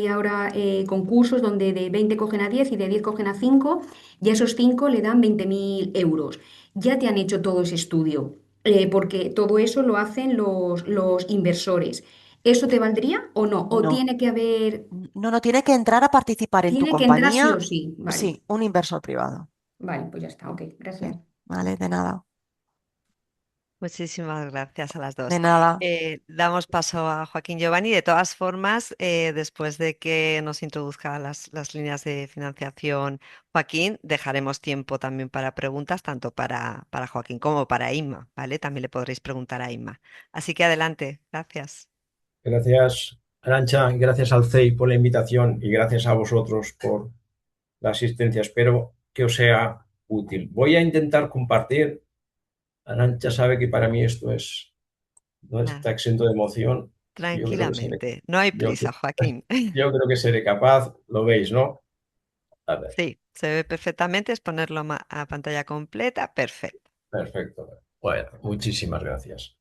ahora concursos donde de 20 cogen a 10 y de 10 cogen a 5 y a esos 5 le dan 20.000 euros. Ya te han hecho todo ese estudio, porque todo eso lo hacen los inversores. ¿Eso te valdría o no? ¿O No, tiene que haber, no, no tiene que entrar a participar en tu tiene que entrar sí o compañía. sí? Vale, Sí, un inversor privado. vale, pues ya está, ok, Sí, gracias. vale, de nada, Muchísimas gracias a las de dos. nada. Damos paso a Joaquín Giovanni. De todas formas, después de que nos introduzca las líneas de financiación, Joaquín, dejaremos tiempo también para preguntas, tanto para Joaquín como para Inma, ¿vale? También le podréis preguntar a Inma. Así que adelante, gracias. Gracias, Arantxa, y gracias al CEI por la invitación y gracias a vosotros por la asistencia. Espero que os sea útil. Voy a intentar compartir. Arantxa sabe que para mí esto no Nada, está exento de emoción. Yo creo que seré, tranquilamente, no hay yo, prisa, Joaquín. yo creo que seré capaz. Lo veis, ¿no? A ver, Sí, se ve perfectamente, es ponerlo a pantalla completa, perfecto. perfecto. Bueno, muchísimas gracias.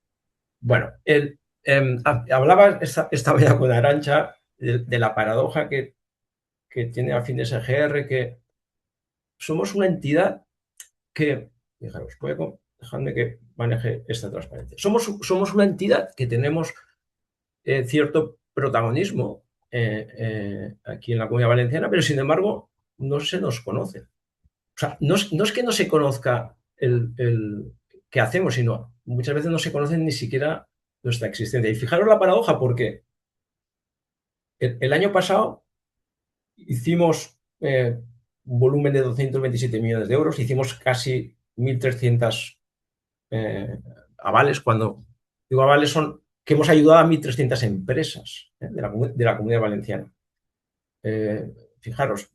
Bueno, hablaba esta mañana con Arantxa de la paradoja que tiene Afines SGR, que somos una entidad que, fijaros, dejadme que maneje esta transparencia. Somos una entidad que tenemos cierto protagonismo aquí en la Comunidad Valenciana, pero sin embargo no se nos conoce. O sea, no es que no se conozca el que hacemos, sino muchas veces no se conoce ni siquiera nuestra existencia. Y fijaros la paradoja, porque el año pasado hicimos un volumen de 227 millones de euros, hicimos casi 1.300 avales. Cuando digo avales son que hemos ayudado a 1.300 empresas de la Comunidad Valenciana. Fijaros,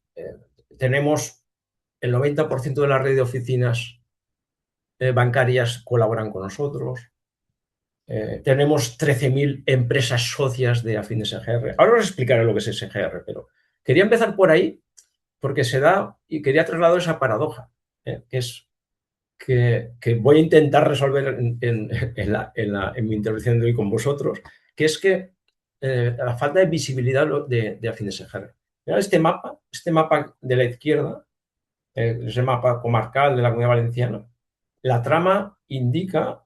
tenemos el 90% de la red de oficinas bancarias colaboran con nosotros. Tenemos 13.000 empresas socias de Afines SGR. Ahora os explicaré lo que es SGR, pero quería empezar por ahí porque se da, y quería trasladar esa paradoja, que es que voy a intentar resolver en mi intervención de hoy con vosotros, que es que la falta de visibilidad de Afines SGR. Este mapa de la izquierda, es el mapa comarcal de la Comunidad Valenciana, la trama indica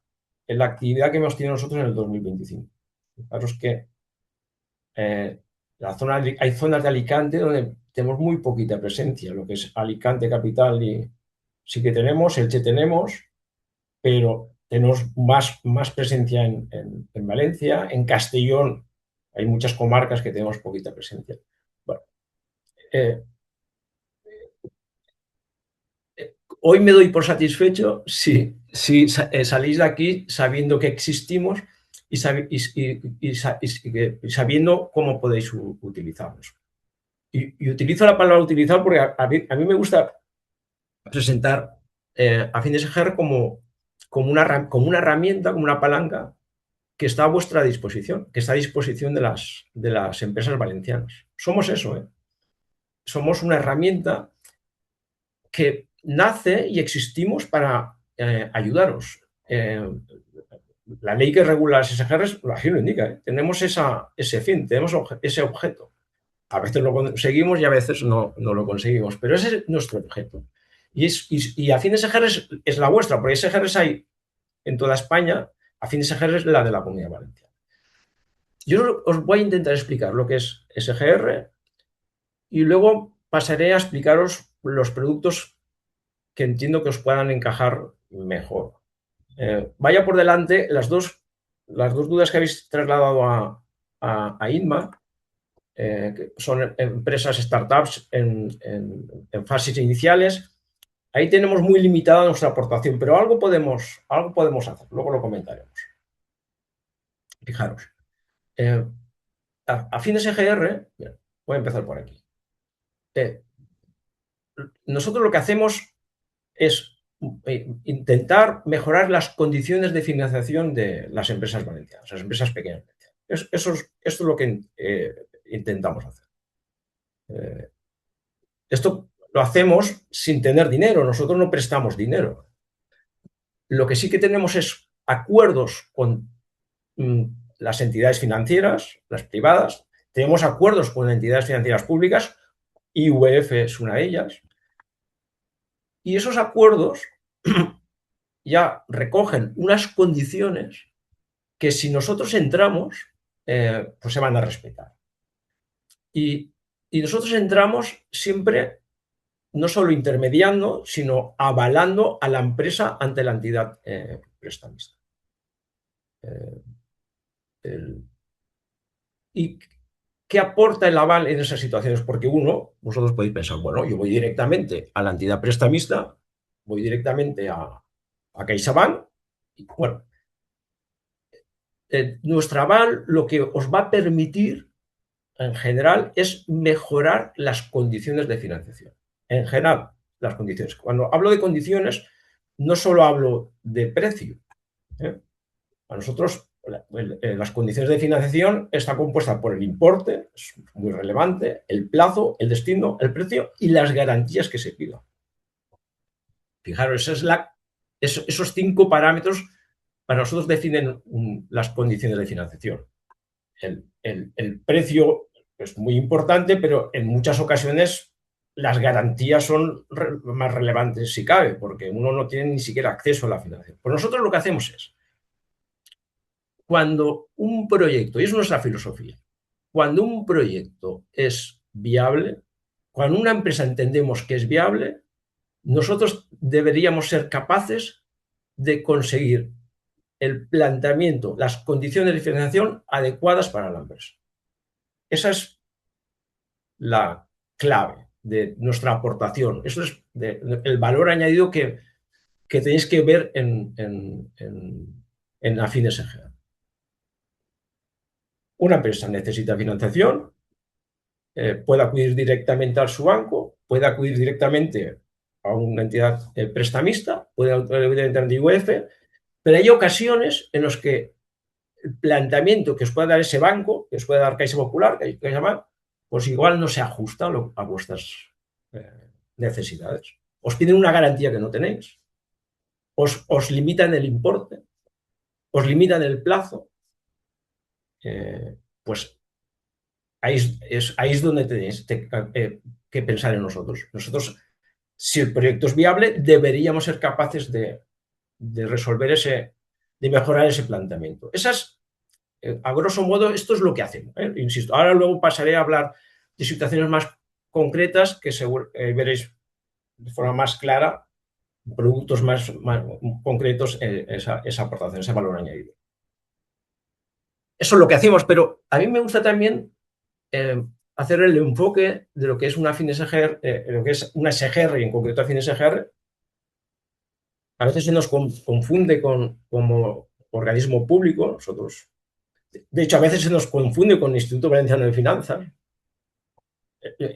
la actividad que hemos tenido nosotros en el 2025. Fijaros que hay zonas de Alicante donde tenemos muy poquita presencia, lo que es Alicante capital y sí que tenemos, Elche tenemos, pero tenemos más presencia en Valencia, en Castellón hay muchas comarcas que tenemos poquita presencia. Bueno, eh, hoy me doy por satisfecho si salís de aquí sabiendo que existimos y sabiendo cómo podéis utilizarlos. Y utilizo la palabra utilizar porque a mí me gusta presentar Afines SGR como una herramienta, como una palanca que está a vuestra disposición, que está a disposición de las empresas valencianas. Somos eso, ¿eh? Somos una herramienta que nace y existimos para ayudaros. La ley que regula las SGRs así lo indica, ¿eh? Tenemos ese fin, tenemos ese objeto. A veces lo conseguimos y a veces no lo conseguimos, pero ese es nuestro objeto. Y Afines SGR es la vuestra, porque SGRs hay en toda España, Afín SGR es la de la Comunidad Valenciana. Yo os voy a intentar explicar lo que es SGR y luego pasaré a explicaros los productos que entiendo que os puedan encajar mejor. Vaya por delante las dos dudas que habéis trasladado a Inma, que son empresas, startups en fases iniciales. Ahí tenemos muy limitada nuestra aportación, pero algo podemos hacer, luego lo comentaremos. Fijaros, Afín SGR, bien, voy a empezar por aquí. Nosotros lo que hacemos es intentar mejorar las condiciones de financiación de las empresas valencianas, las empresas pequeñas. Esto es lo que intentamos hacer. Esto lo hacemos sin tener dinero, nosotros no prestamos dinero. Lo que sí que tenemos es acuerdos con las entidades financieras, las privadas, tenemos acuerdos con entidades financieras públicas, IVF es una de ellas, y esos acuerdos ya recogen unas condiciones que si nosotros entramos, pues se van a respetar. Y nosotros entramos siempre no solo intermediando, sino avalando a la empresa ante la entidad prestamista. ¿Y qué aporta el aval en esas situaciones? Porque vosotros podéis pensar, bueno, yo voy directamente a la entidad prestamista, voy directamente a CaixaBank, y bueno, nuestro aval lo que os va a permitir en general es mejorar las condiciones de financiación. En general, las condiciones. Cuando hablo de condiciones, no solo hablo de precio. A nosotros, las condiciones de financiación está compuesta por el importe, es muy relevante, el plazo, el destino, el precio y las garantías que se pidan. Fijaros, esos 5 parámetros para nosotros definen las condiciones de financiación. El precio es muy importante, pero en muchas ocasiones las garantías son más relevantes si cabe, porque uno no tiene ni siquiera acceso a la financiación. Pues nosotros lo que hacemos es, cuando un proyecto, y es nuestra filosofía, cuando un proyecto es viable, cuando una empresa entendemos que es viable, nosotros deberíamos ser capaces de conseguir el planteamiento, las condiciones de financiación adecuadas para la empresa. Esa es la clave de nuestra aportación. Eso es el valor añadido que tenéis que ver en Afín SGR. Una empresa necesita financiación, puede acudir directamente a su banco, puede acudir directamente a una entidad prestamista, puede acudir directamente a IUF, pero hay ocasiones en las que el planteamiento que os puede dar ese banco, que os puede dar Caixa Popular, CaixaBank, pues igual no se ajusta a vuestras necesidades. Os piden una garantía que no tenéis, os limitan el importe, os limitan el plazo, pues ahí es donde tenéis que pensar en nosotros. Nosotros, si el proyecto es viable, deberíamos ser capaces de resolver de mejorar ese planteamiento. A grosso modo, esto es lo que hacemos. Insisto, ahora luego pasaré a hablar de situaciones más concretas que veréis de forma más clara, productos más concretos, esa aportación, ese valor añadido. Eso es lo que hacemos, pero a mí me gusta también hacer el enfoque de lo que es una Afín SGR, lo que es una SGR y en concreto Afín SGR. A veces se nos confunde como organismo público, nosotros. De hecho, a veces se nos confunde con el Instituto Valenciano de Finanzas.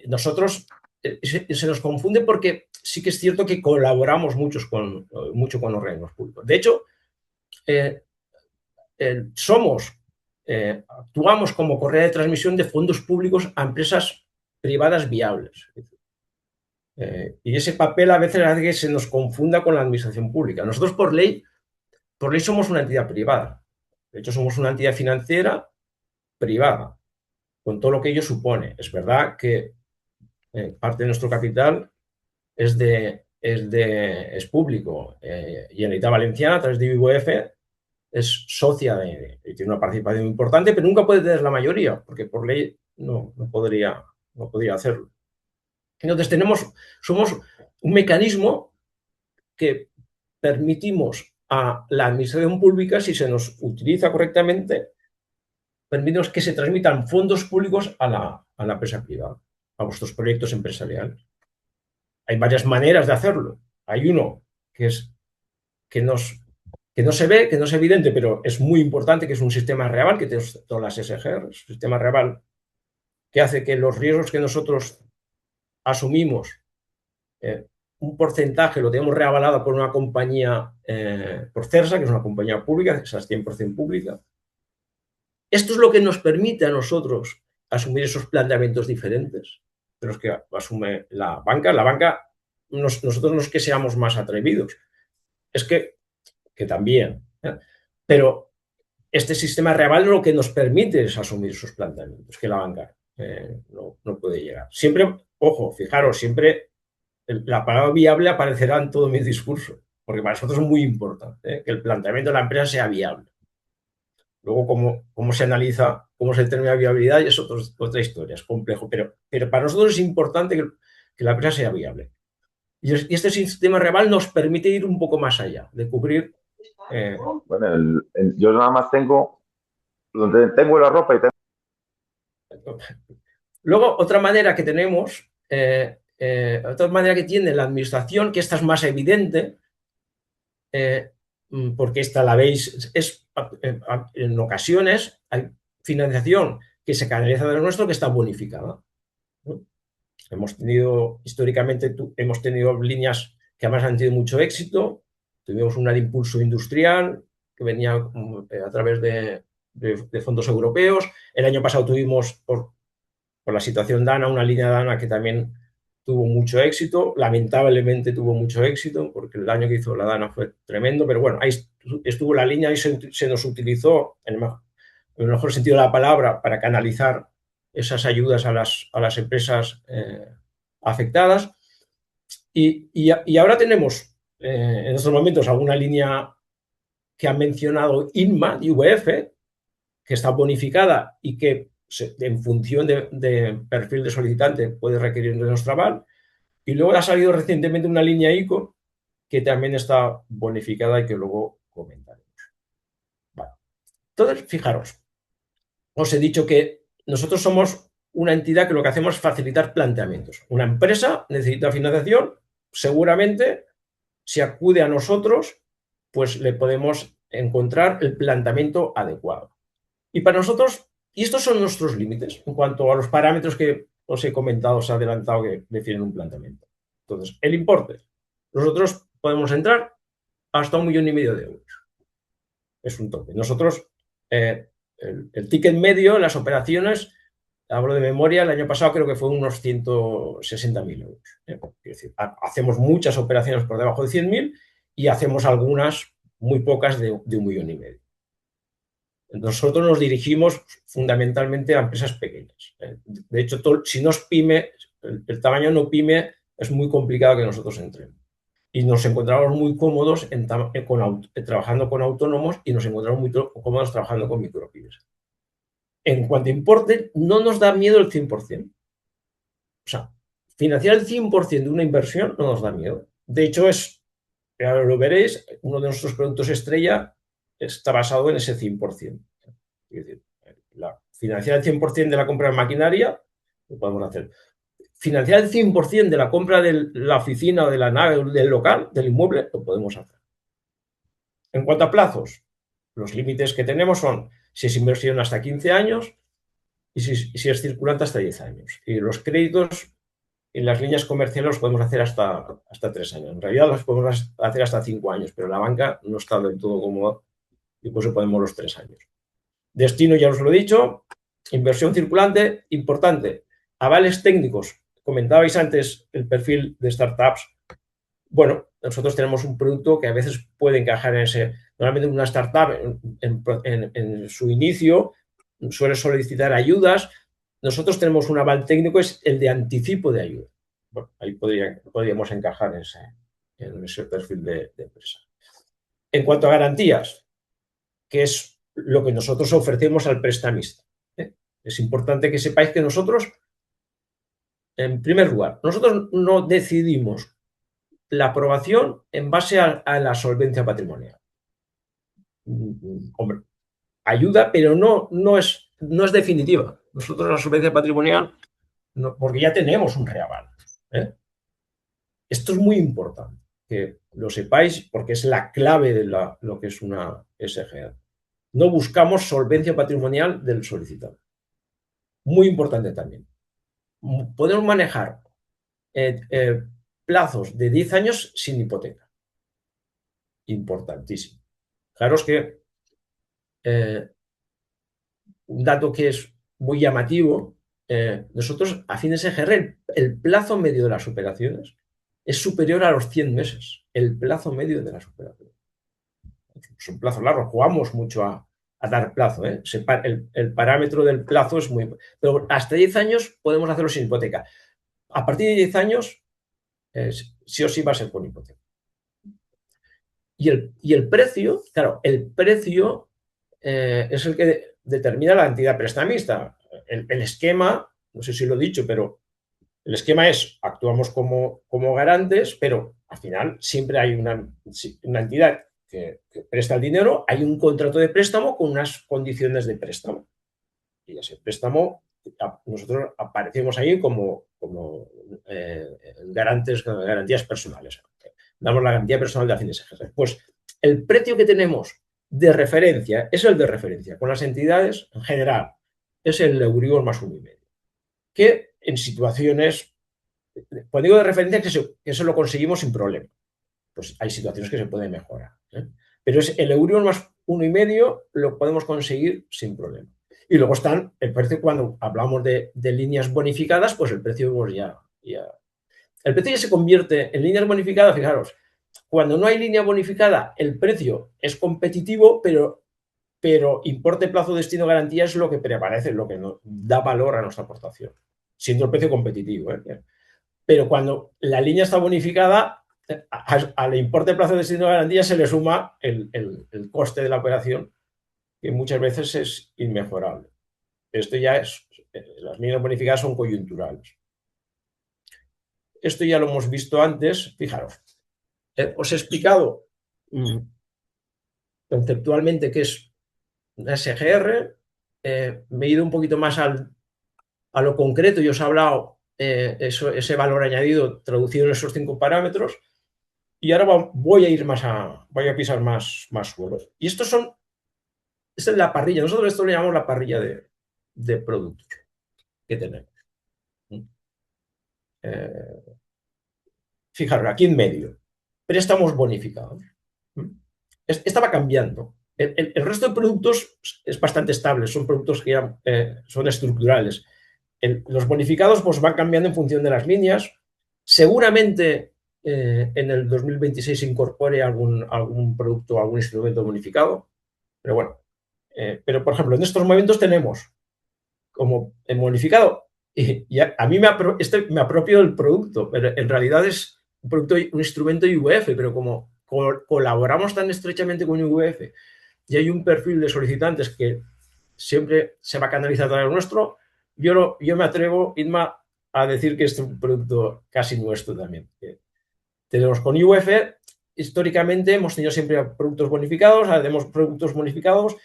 Nosotros se nos confunde porque sí que es cierto que colaboramos mucho con los organismos públicos. De hecho, actuamos como correa de transmisión de fondos públicos a empresas privadas viables. Y ese papel a veces hace que se nos confunda con la administración pública. Nosotros por ley somos una entidad privada. De hecho, somos una entidad financiera privada, con todo lo que ello supone. Es verdad que parte de nuestro capital es público. Generalitat Valenciana, a través de IUF, es socia tiene una participación importante, pero nunca puede tener la mayoría, porque por ley no podría hacerlo. Entonces somos un mecanismo que permitimos a la administración pública, si se nos utiliza correctamente, permitimos que se transmitan fondos públicos a la empresa privada, a vuestros proyectos empresariales. Hay varias maneras de hacerlo. Hay uno que no se ve, que no es evidente, pero es muy importante, que es un sistema real, que tiene todas las SGR, un sistema real que hace que los riesgos que nosotros asumimos, un porcentaje lo tenemos reavalado por una compañía, por CERSA, que es una compañía pública, esa es 100% pública. Esto es lo que nos permite a nosotros asumir esos planteamientos diferentes de los que asume la banca. La banca, nosotros no es que seamos más atrevidos, es que también, pero este sistema real lo que nos permite es asumir esos planteamientos que la banca no puede llegar. Siempre, ojo, fijaros, siempre la palabra viable aparecerá en todo mi discurso, porque para nosotros es muy importante que el planteamiento de la empresa sea viable. Luego, cómo se analiza, cómo se determina viabilidad, es otra historia, es complejo, pero para nosotros es importante que la empresa sea viable. Y este sistema real nos permite ir un poco más allá, de cubrir... Bueno, yo nada más tengo, donde tengo la ropa y tengo... Luego, otra manera que tenemos, otra manera que tiene la administración, que esta es más evidente, porque esta la veis, en ocasiones hay financiación que se canaliza de lo nuestro que está bonificada, ¿no? Históricamente hemos tenido líneas que además han tenido mucho éxito. Tuvimos una de impulso industrial que venía a través de fondos europeos. El año pasado tuvimos, por la situación DANA, una línea DANA que también tuvo mucho éxito. Lamentablemente tuvo mucho éxito porque el daño que hizo la DANA fue tremendo, pero bueno, ahí estuvo la línea y se nos utilizó, en el mejor sentido de la palabra, para canalizar esas ayudas a las empresas afectadas. Y ahora tenemos en estos momentos alguna línea que ha mencionado INMA, IVF, que está bonificada y que en función de perfil de solicitante puede requerir de nuestro aval. Y luego ha salido recientemente una línea ICO que también está bonificada y que luego comentaremos. Vale. Entonces, fijaros, os he dicho que nosotros somos una entidad que lo que hacemos es facilitar planteamientos. Una empresa necesita financiación, seguramente si acude a nosotros, pues le podemos encontrar el planteamiento adecuado. Y para nosotros, y estos son nuestros límites en cuanto a los parámetros que os he comentado, os he adelantado que definen un planteamiento. Entonces, el importe. Nosotros podemos entrar hasta 1,5 millones de euros. Es un tope. Nosotros, el ticket medio en las operaciones, hablo de memoria, el año pasado creo que fue unos 160.000 euros. Es decir, hacemos muchas operaciones por debajo de 100.000 y hacemos algunas muy pocas de 1,5 millones. Nosotros nos dirigimos fundamentalmente a empresas pequeñas. De hecho, si no es pyme, el tamaño no pyme, es muy complicado que nosotros entremos. Y nos encontramos muy cómodos trabajando con autónomos y nos encontramos muy cómodos trabajando con micropymes. En cuanto a importe, no nos da miedo el 100%. O sea, financiar el 100% de una inversión no nos da miedo. De hecho, ahora lo veréis, uno de nuestros productos estrella está basado en ese 100%. Es decir, financiar el 100% de la compra de maquinaria, lo podemos hacer. Financiar el 100% de la compra de la oficina o de la nave, del local, del inmueble, lo podemos hacer. En cuanto a plazos, los límites que tenemos son si es inversión hasta 15 años y si es circulante hasta 10 años. Y los créditos en las líneas comerciales los podemos hacer hasta 3 años. En realidad los podemos hacer hasta 5 años, pero la banca no está del todo cómoda y por eso podemos los 3 años. Destino, ya os lo he dicho. Inversión circulante, importante. Avales técnicos. Comentabais antes el perfil de startups. Bueno, nosotros tenemos un producto que a veces puede encajar en ese. Normalmente una startup en su inicio suele solicitar ayudas. Nosotros tenemos un aval técnico, es el de anticipo de ayuda. Bueno, ahí podríamos encajar en ese perfil de empresa. En cuanto a garantías, que es lo que nosotros ofrecemos al prestamista. Es importante que sepáis que nosotros, en primer lugar, nosotros no decidimos la aprobación en base a la solvencia patrimonial. Hombre, ayuda, pero no es definitiva. Nosotros la solvencia patrimonial, porque ya tenemos un reaval. Esto es muy importante, que lo sepáis, porque es la clave de lo que es una SGR. No buscamos solvencia patrimonial del solicitante. Muy importante también. Podemos manejar plazos de 10 años sin hipoteca. Importantísimo. Fijaros que un dato que es muy llamativo, nosotros a fines SGR el plazo medio de las operaciones es superior a los 100 meses. El plazo medio de las operaciones. Es un plazo largo, jugamos mucho a dar plazo. El parámetro del plazo es muy... Pero hasta 10 años podemos hacerlo sin hipoteca. A partir de 10 años, sí o sí va a ser con hipoteca. Y el precio, claro, el precio es el que determina la entidad prestamista. El esquema, no sé si lo he dicho, pero el esquema es, actuamos como garantes, pero al final siempre hay una entidad que presta el dinero, hay un contrato de préstamo con unas condiciones de préstamo. Y ese préstamo, nosotros aparecemos ahí como garantías personales. Damos la garantía personal de Hacienda SGR. Pues el precio que tenemos de referencia es el de referencia. Con las entidades, en general, es el Euribor más 1,5. Que en situaciones, cuando digo de referencia, que eso lo conseguimos sin problema. Pues hay situaciones que se pueden mejorar. Pero es el Euribor más 1,5 lo podemos conseguir sin problema. Y luego están el precio, cuando hablamos de líneas bonificadas, pues el precio pues ya... El precio ya se convierte en líneas bonificadas, fijaros, cuando no hay línea bonificada, el precio es competitivo, pero importe, plazo, destino, garantía es lo que prevalece, lo que nos da valor a nuestra aportación, siendo el precio competitivo. Pero cuando la línea está bonificada, al importe, plazo, destino, garantía se le suma el coste de la operación, que muchas veces es inmejorable. Esto ya es, las líneas bonificadas son coyunturales. Esto ya lo hemos visto antes, fijaros. Os he explicado conceptualmente qué es una SGR, me he ido un poquito más a lo concreto y os he hablado ese valor añadido traducido en esos 5 parámetros, y ahora voy a pisar más suelos. Y esta es la parrilla, nosotros esto le llamamos la parrilla de productos que tenemos. Fijaros, aquí en medio, préstamos bonificados. Esta va cambiando. El resto de productos es bastante estable, son productos que ya son estructurales. Los bonificados pues, van cambiando en función de las líneas. Seguramente en el 2026 se incorpore algún producto, algún instrumento bonificado. Pero bueno, pero por ejemplo, en estos momentos tenemos como el bonificado, y a mí me apropio del producto, pero en realidad es un instrumento IVF, pero como colaboramos tan estrechamente con IVF y hay un perfil de solicitantes que siempre se va a canalizar a través nuestro, yo me atrevo, Inma, a decir que es un producto casi nuestro también. Tenemos con IVF, históricamente hemos tenido siempre productos bonificados, hacemos productos bonificados,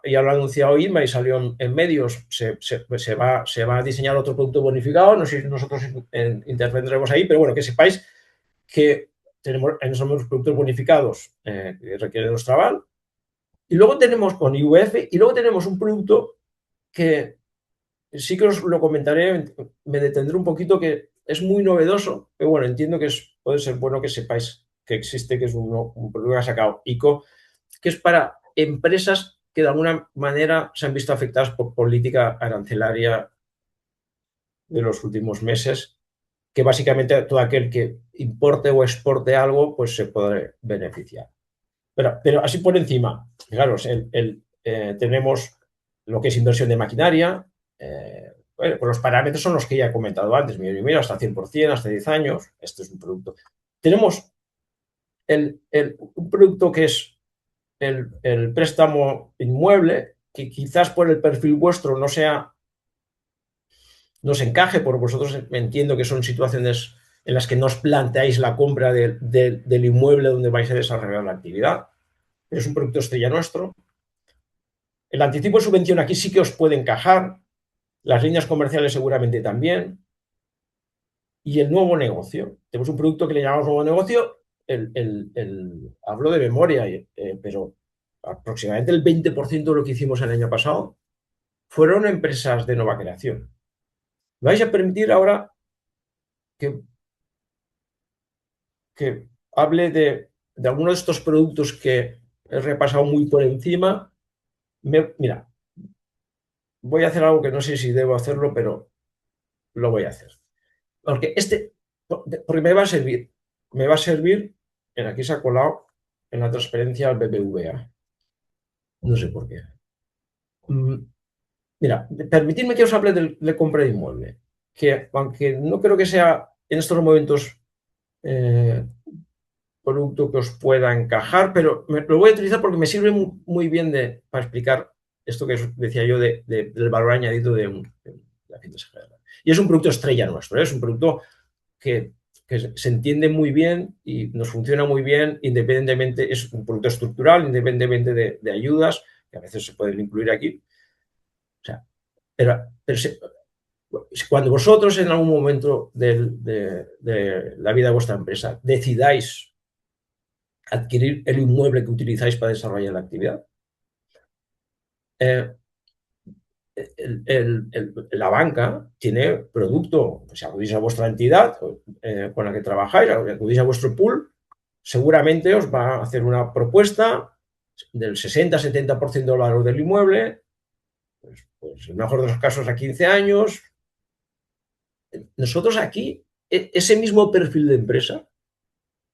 ya lo ha anunciado Inma y salió en medios, se va a diseñar otro producto bonificado, no sé si nosotros intervendremos ahí, pero bueno, que sepáis que tenemos en esos productos bonificados que requieren nuestro aval, y luego tenemos con IVF, y luego tenemos un producto que sí que os lo comentaré, me detendré un poquito, que es muy novedoso, pero bueno, entiendo que puede ser bueno que sepáis que existe, que es un producto que ha sacado ICO, que es para empresas que de alguna manera se han visto afectadas por política arancelaria de los últimos meses, que básicamente todo aquel que importe o exporte algo, pues se puede beneficiar. Pero así por encima, fijaros, tenemos lo que es inversión de maquinaria, pues los parámetros son los que ya he comentado antes, 1,5 millones, hasta 100%, hasta 10 años, esto es un producto. Tenemos un producto que es el préstamo inmueble, que quizás por el perfil vuestro no se encaje, porque vosotros entiendo que son situaciones en las que no os planteáis la compra del inmueble donde vais a desarrollar la actividad. Es un producto estrella nuestro. El anticipo de subvención aquí sí que os puede encajar, las líneas comerciales seguramente también, y el nuevo negocio. Tenemos un producto que le llamamos nuevo negocio, hablo de memoria, pero aproximadamente el 20% de lo que hicimos el año pasado fueron empresas de nueva creación. Vais a permitir ahora que hable de algunos de estos productos que he repasado muy por encima. Mira, voy a hacer algo que no sé si debo hacerlo, pero lo voy a hacer. Porque me va a servir, aquí se ha colado en la transferencia al BBVA. No sé por qué. Mira, permitidme que os hable de compra de inmueble, que aunque no creo que sea en estos momentos producto que os pueda encajar, pero lo voy a utilizar porque me sirve muy bien para explicar esto que os decía yo del valor añadido de la FinSGR. Y es un producto estrella nuestro, es un producto que se entiende muy bien y nos funciona muy bien, independientemente, es un producto estructural, independientemente de ayudas, que a veces se pueden incluir aquí. O sea, pero cuando vosotros en algún momento de la vida de vuestra empresa decidáis adquirir el inmueble que utilizáis para desarrollar la actividad, la banca tiene producto, si acudís a vuestra entidad con la que trabajáis, acudís a vuestro pool, seguramente os va a hacer una propuesta del 60-70% del valor del inmueble, pues en el mejor de los casos a 15 años. Nosotros aquí, ese mismo perfil de empresa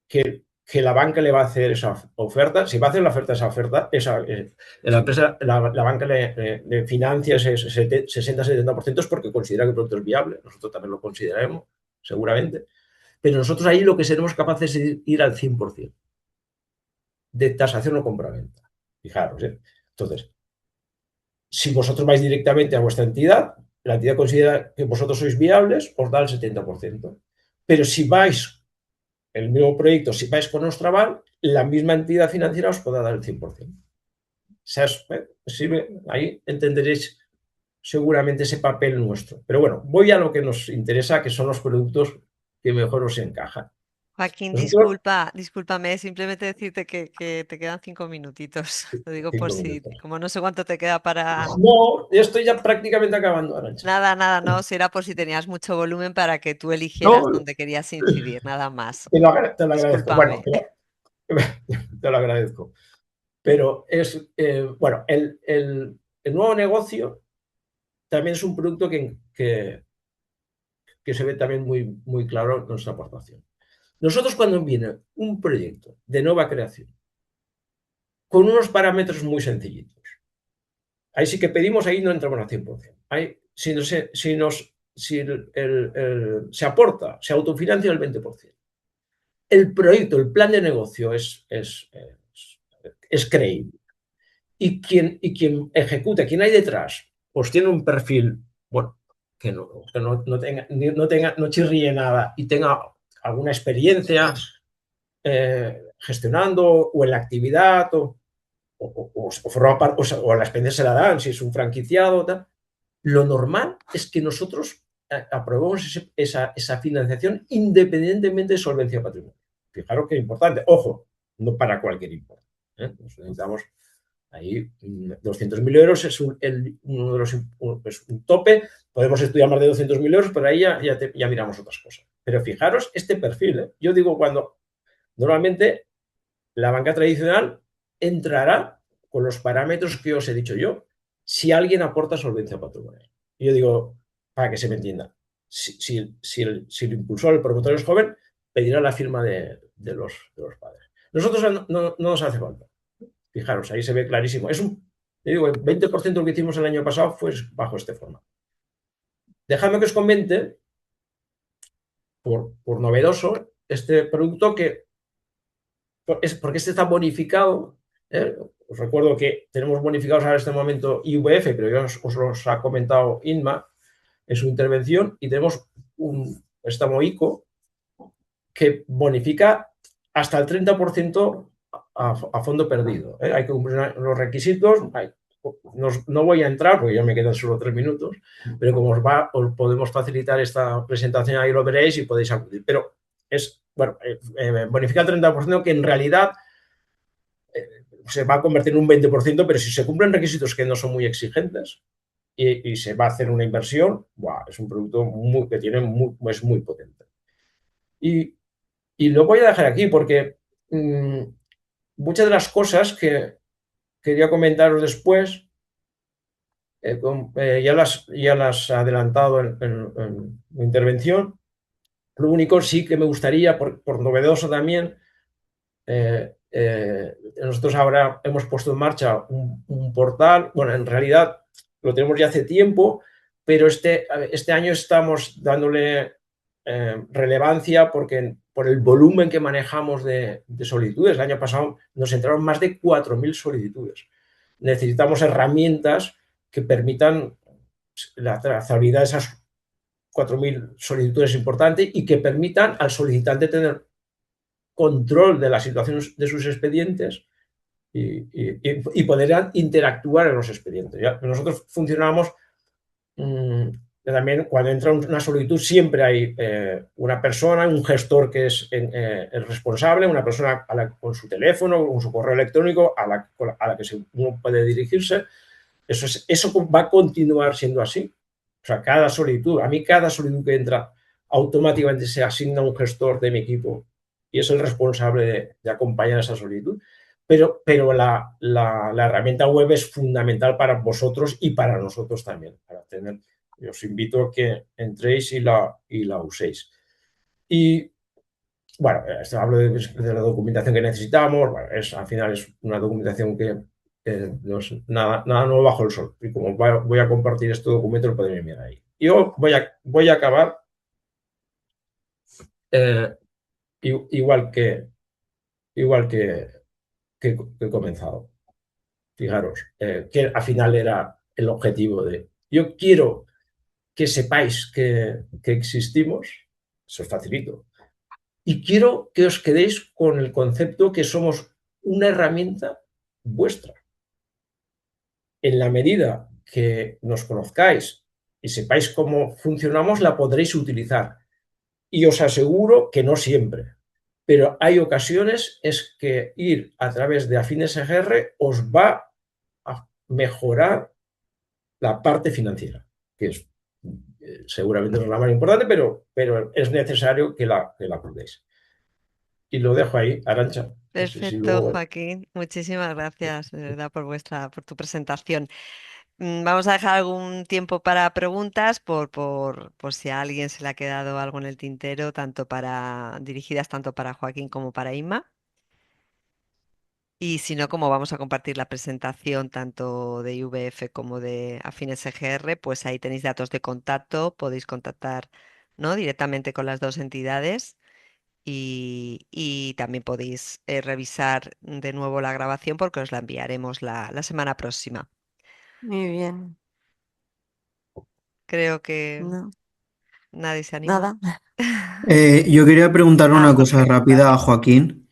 que la banca le va a hacer esa oferta, si va a hacer la oferta, la empresa, la banca le financia ese 60-70% es porque considera que el producto es viable, nosotros también lo consideraremos, seguramente, pero nosotros ahí lo que seremos capaces es ir al 100% de tasación o compraventa. Fijaros, Entonces, si vosotros vais directamente a vuestra entidad, la entidad considera que vosotros sois viables, os da el 70%. Pero si vais el mismo proyecto, si vais con Ostraval, la misma entidad financiera os podrá dar el 100%. Ahí entenderéis seguramente ese papel nuestro. Pero bueno, voy a lo que nos interesa, que son los productos que mejor os encajan. Joaquín, Nosotros, discúlpame, simplemente decirte que te quedan 5 minutitos. Lo digo por 5 si, minutos. como no sé cuánto te queda para... No, ya estoy ya prácticamente acabando, Arantxa. Nada, no, si era por si tenías mucho volumen para que tú eligieras No, dónde querías incidir, nada más. te lo agradezco. Bueno, Discúlpame. te lo agradezco. Pero bueno, el nuevo negocio también es un producto que se ve también muy claro en nuestra aportación. Nosotros cuando viene un proyecto de nueva creación con unos parámetros muy sencillitos, ahí sí que pedimos, ahí no entramos al 100%. Ahí, si se aporta, se autofinancia el 20%. El proyecto, el plan de negocio es creíble. Y quien ejecuta, quien hay detrás, pues tiene un perfil, bueno, que no chirríe nada y tenga alguna experiencia gestionando o en la actividad forma parte, o la experiencia se la dan si es un franquiciado, tal. Lo normal es que nosotros aprobemos esa financiación independientemente de solvencia patrimonial. Fijaros que es importante. Ojo, no para cualquier importe. Necesitamos ahí 200.000 euros es un tope. Podemos estudiar más de 200.000 euros, pero ahí ya miramos otras cosas. Pero fijaros este perfil. Yo digo, cuando normalmente la banca tradicional entrará con los parámetros que os he dicho yo, si alguien aporta solvencia patrimonial. Y yo digo, para que se me entienda, si el impulsor, el promotor es joven, pedirá la firma de los padres. Nosotros no nos hace falta. Fijaros, ahí se ve clarísimo. Digo, el 20% de lo que hicimos el año pasado fue bajo este formato. Dejadme que os comente, por novedoso, este producto que es porque este está bonificado. Os recuerdo que tenemos bonificados ahora en este momento IVF, pero ya os los ha comentado Inma en su intervención, y tenemos un préstamo ICO que bonifica hasta el 30% a fondo perdido. Hay que cumplir los requisitos. No voy a entrar porque ya me quedan solo 3 minutos, pero como os podemos facilitar esta presentación, ahí lo veréis y podéis acudir. Pero es, bueno, bonifica el 30%, que en realidad se va a convertir en un 20%, pero si se cumplen requisitos que no son muy exigentes y se va a hacer una inversión, es un producto que es muy potente. Y lo voy a dejar aquí porque muchas de las cosas que quería comentaros después, ya las he adelantado en mi intervención. Lo único sí que me gustaría, por novedoso también, nosotros ahora hemos puesto en marcha un portal. Bueno, en realidad lo tenemos ya hace tiempo, pero este año estamos dándole relevancia por el volumen que manejamos de solicitudes. El año pasado nos entraron más de 4.000 solicitudes. Necesitamos herramientas que permitan la trazabilidad de esas 4.000 solicitudes importantes y que permitan al solicitante tener control de la situación de sus expedientes y poder interactuar en los expedientes. Nosotros funcionamos también cuando entra una solicitud, siempre hay una persona, un gestor que es el responsable, una persona con su teléfono, con su correo electrónico a la que uno puede dirigirse. Eso va a continuar siendo así. O sea, cada solicitud que entra, automáticamente se asigna un gestor de mi equipo y es el responsable de acompañar esa solicitud. Pero la herramienta web es fundamental para vosotros y para nosotros también. Os invito a que entréis y la uséis. Y bueno, hablo de la documentación que necesitamos. Bueno, al final es una documentación que no es nada nuevo bajo el sol. Y como voy a compartir este documento, lo podéis mirar ahí. Yo voy a acabar igual que he comenzado. Fijaros, que al final era el objetivo yo quiero que sepáis que existimos, eso os facilito, y quiero que os quedéis con el concepto que somos una herramienta vuestra. En la medida que nos conozcáis y sepáis cómo funcionamos, la podréis utilizar. Y os aseguro que no siempre, pero hay ocasiones que ir a través de Afines EGR os va a mejorar la parte financiera, que es seguramente no es la más importante, pero es necesario que la acudáis. Y lo dejo ahí, Arantxa. Perfecto, Joaquín. Muchísimas gracias, de verdad, por tu presentación. Vamos a dejar algún tiempo para preguntas por si a alguien se le ha quedado algo en el tintero, dirigidas tanto para Joaquín como para Inma. Y si no, como vamos a compartir la presentación tanto de IVF como de Afines EGR, pues ahí tenéis datos de contacto, podéis contactar, ¿no?, directamente con las dos entidades y también podéis revisar de nuevo la grabación porque os la enviaremos la semana próxima. Muy bien. Creo que No, nadie se anima. nada. Yo quería preguntarle una cosa Jorge, rápida a Joaquín.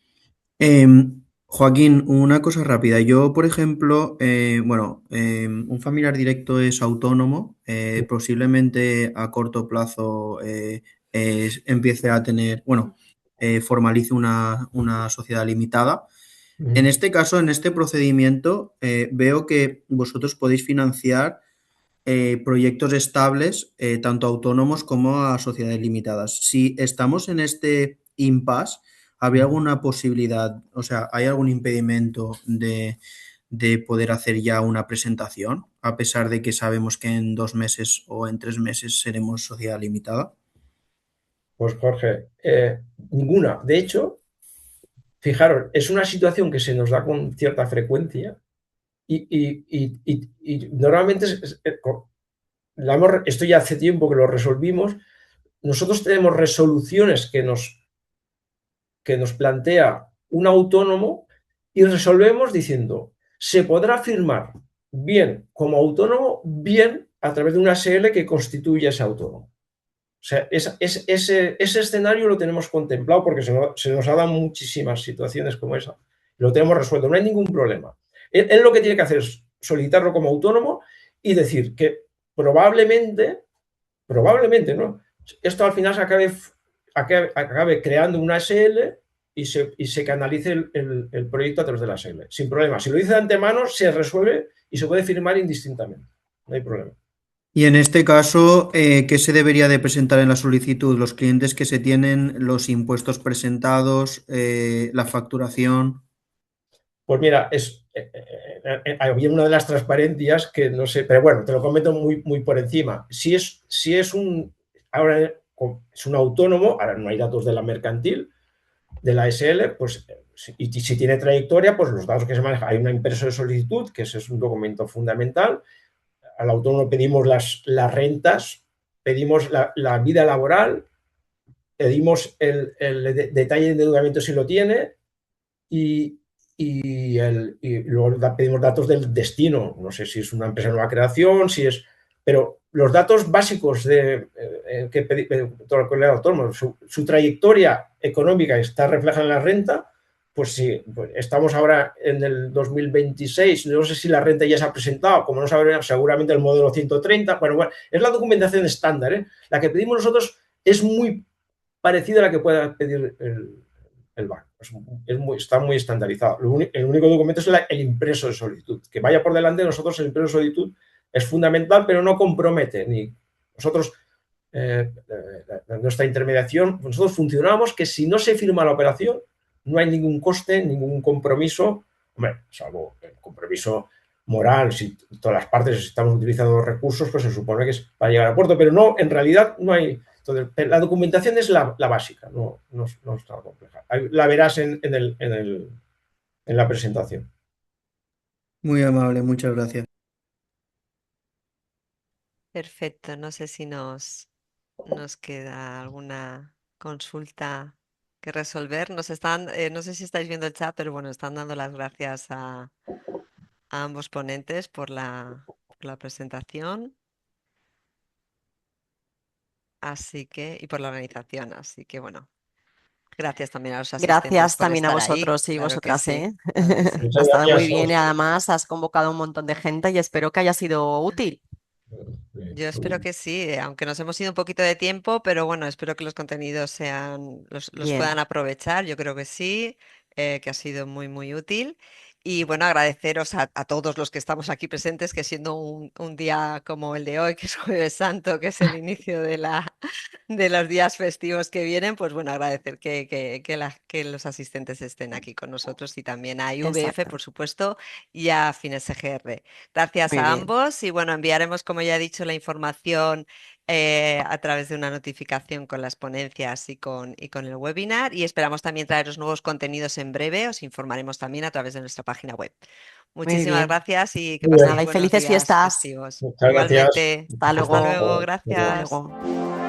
Joaquín, una cosa rápida. Yo, por ejemplo, un familiar directo es autónomo, posiblemente a corto plazo empiece a tener, formalice una sociedad limitada. En este caso, en este procedimiento, veo que vosotros podéis financiar proyectos estables, tanto autónomos como a sociedades limitadas. Si estamos en este impasse, ¿habría alguna posibilidad, o sea, hay algún impedimento de poder hacer ya una presentación, a pesar de que sabemos que en 2 meses o en 3 meses seremos sociedad limitada? Pues Jorge, ninguna. De hecho, fijaros, es una situación que se nos da con cierta frecuencia y normalmente esto ya hace tiempo que lo resolvimos. Nosotros tenemos resoluciones que nos plantea un autónomo y resolvemos diciendo, se podrá firmar bien como autónomo, bien a través de una SL que constituye ese autónomo. O sea, ese escenario lo tenemos contemplado porque se nos ha dado muchísimas situaciones como esa. Lo tenemos resuelto, no hay ningún problema. Él lo que tiene que hacer es solicitarlo como autónomo y decir que probablemente, ¿no? Esto al final acabe creando una SL y se canalice el proyecto a través de la SL, sin problema. Si lo dice de antemano, se resuelve y se puede firmar indistintamente. No hay problema. Y en este caso, ¿qué se debería de presentar en la solicitud? Los clientes que se tienen, los impuestos presentados, la facturación. Pues mira, había una de las transparencias que no sé, pero bueno, te lo comento muy, muy por encima. Ahora es un autónomo, ahora no hay datos de la mercantil, de la SL, pues, y si tiene trayectoria, pues los datos que se manejan, hay una impreso de solicitud, que ese es un documento fundamental. Al autónomo pedimos las rentas, pedimos la vida laboral, pedimos el detalle de endeudamiento si lo tiene y luego pedimos datos del destino. No sé si es una empresa de nueva creación, pero los datos básicos que todo el autónomo, su trayectoria económica está reflejada en la renta. Pues sí, pues estamos ahora en el 2026, no sé si la renta ya se ha presentado, como no sabremos, seguramente el modelo 130, bueno, es la documentación estándar, ¿eh? La que pedimos nosotros es muy parecida a la que pueda pedir el banco. Está muy estandarizado. El único documento es el impreso de solicitud. Que vaya por delante de nosotros, el impreso de solicitud es fundamental, pero no compromete. Ni nosotros, nuestra intermediación, nosotros funcionamos que si no se firma la operación, no hay ningún coste, ningún compromiso, hombre, salvo el compromiso moral, si todas las partes estamos utilizando los recursos, pues se supone que es para llegar a puerto, pero no, en realidad no hay. Entonces, la documentación es la básica, no es tan compleja. La verás en la presentación. Muy amable, muchas gracias. Perfecto, no sé si nos queda alguna consulta que resolver. No sé si estáis viendo el chat, pero bueno, están dando las gracias a ambos ponentes por la presentación. Y por la organización. Así que bueno, gracias también a los asistentes Gracias por también a estar ahí. vosotros y Claro que vosotras, sí, ¿eh? claro que sí. Muchas Ha estado muy gracias a bien y ustedes. además has convocado a un montón de gente y espero que haya sido útil. Yo espero que sí, aunque nos hemos ido un poquito de tiempo, pero bueno, espero que los contenidos los Bien, puedan aprovechar. Yo creo que sí, que ha sido muy, muy útil. Y bueno, agradeceros a todos los que estamos aquí presentes, que siendo un día como el de hoy, que es Jueves Santo, que es el inicio de los días festivos que vienen, pues bueno, agradecer que los asistentes estén aquí con nosotros y también a IVF, exacto. por supuesto, y a Fines EGR. Gracias Muy a bien. ambos y bueno, enviaremos, como ya he dicho, la información a través de una notificación con las ponencias y con el webinar y esperamos también traeros nuevos contenidos en breve. Os informaremos también a través de nuestra página web. Muy Muchísimas bien. gracias y que Muy Pues paséis nada, y bien. buenos felices días fiestas. festivos. Muchas gracias. Igualmente, Hasta hasta luego. luego, Hasta gracias. luego.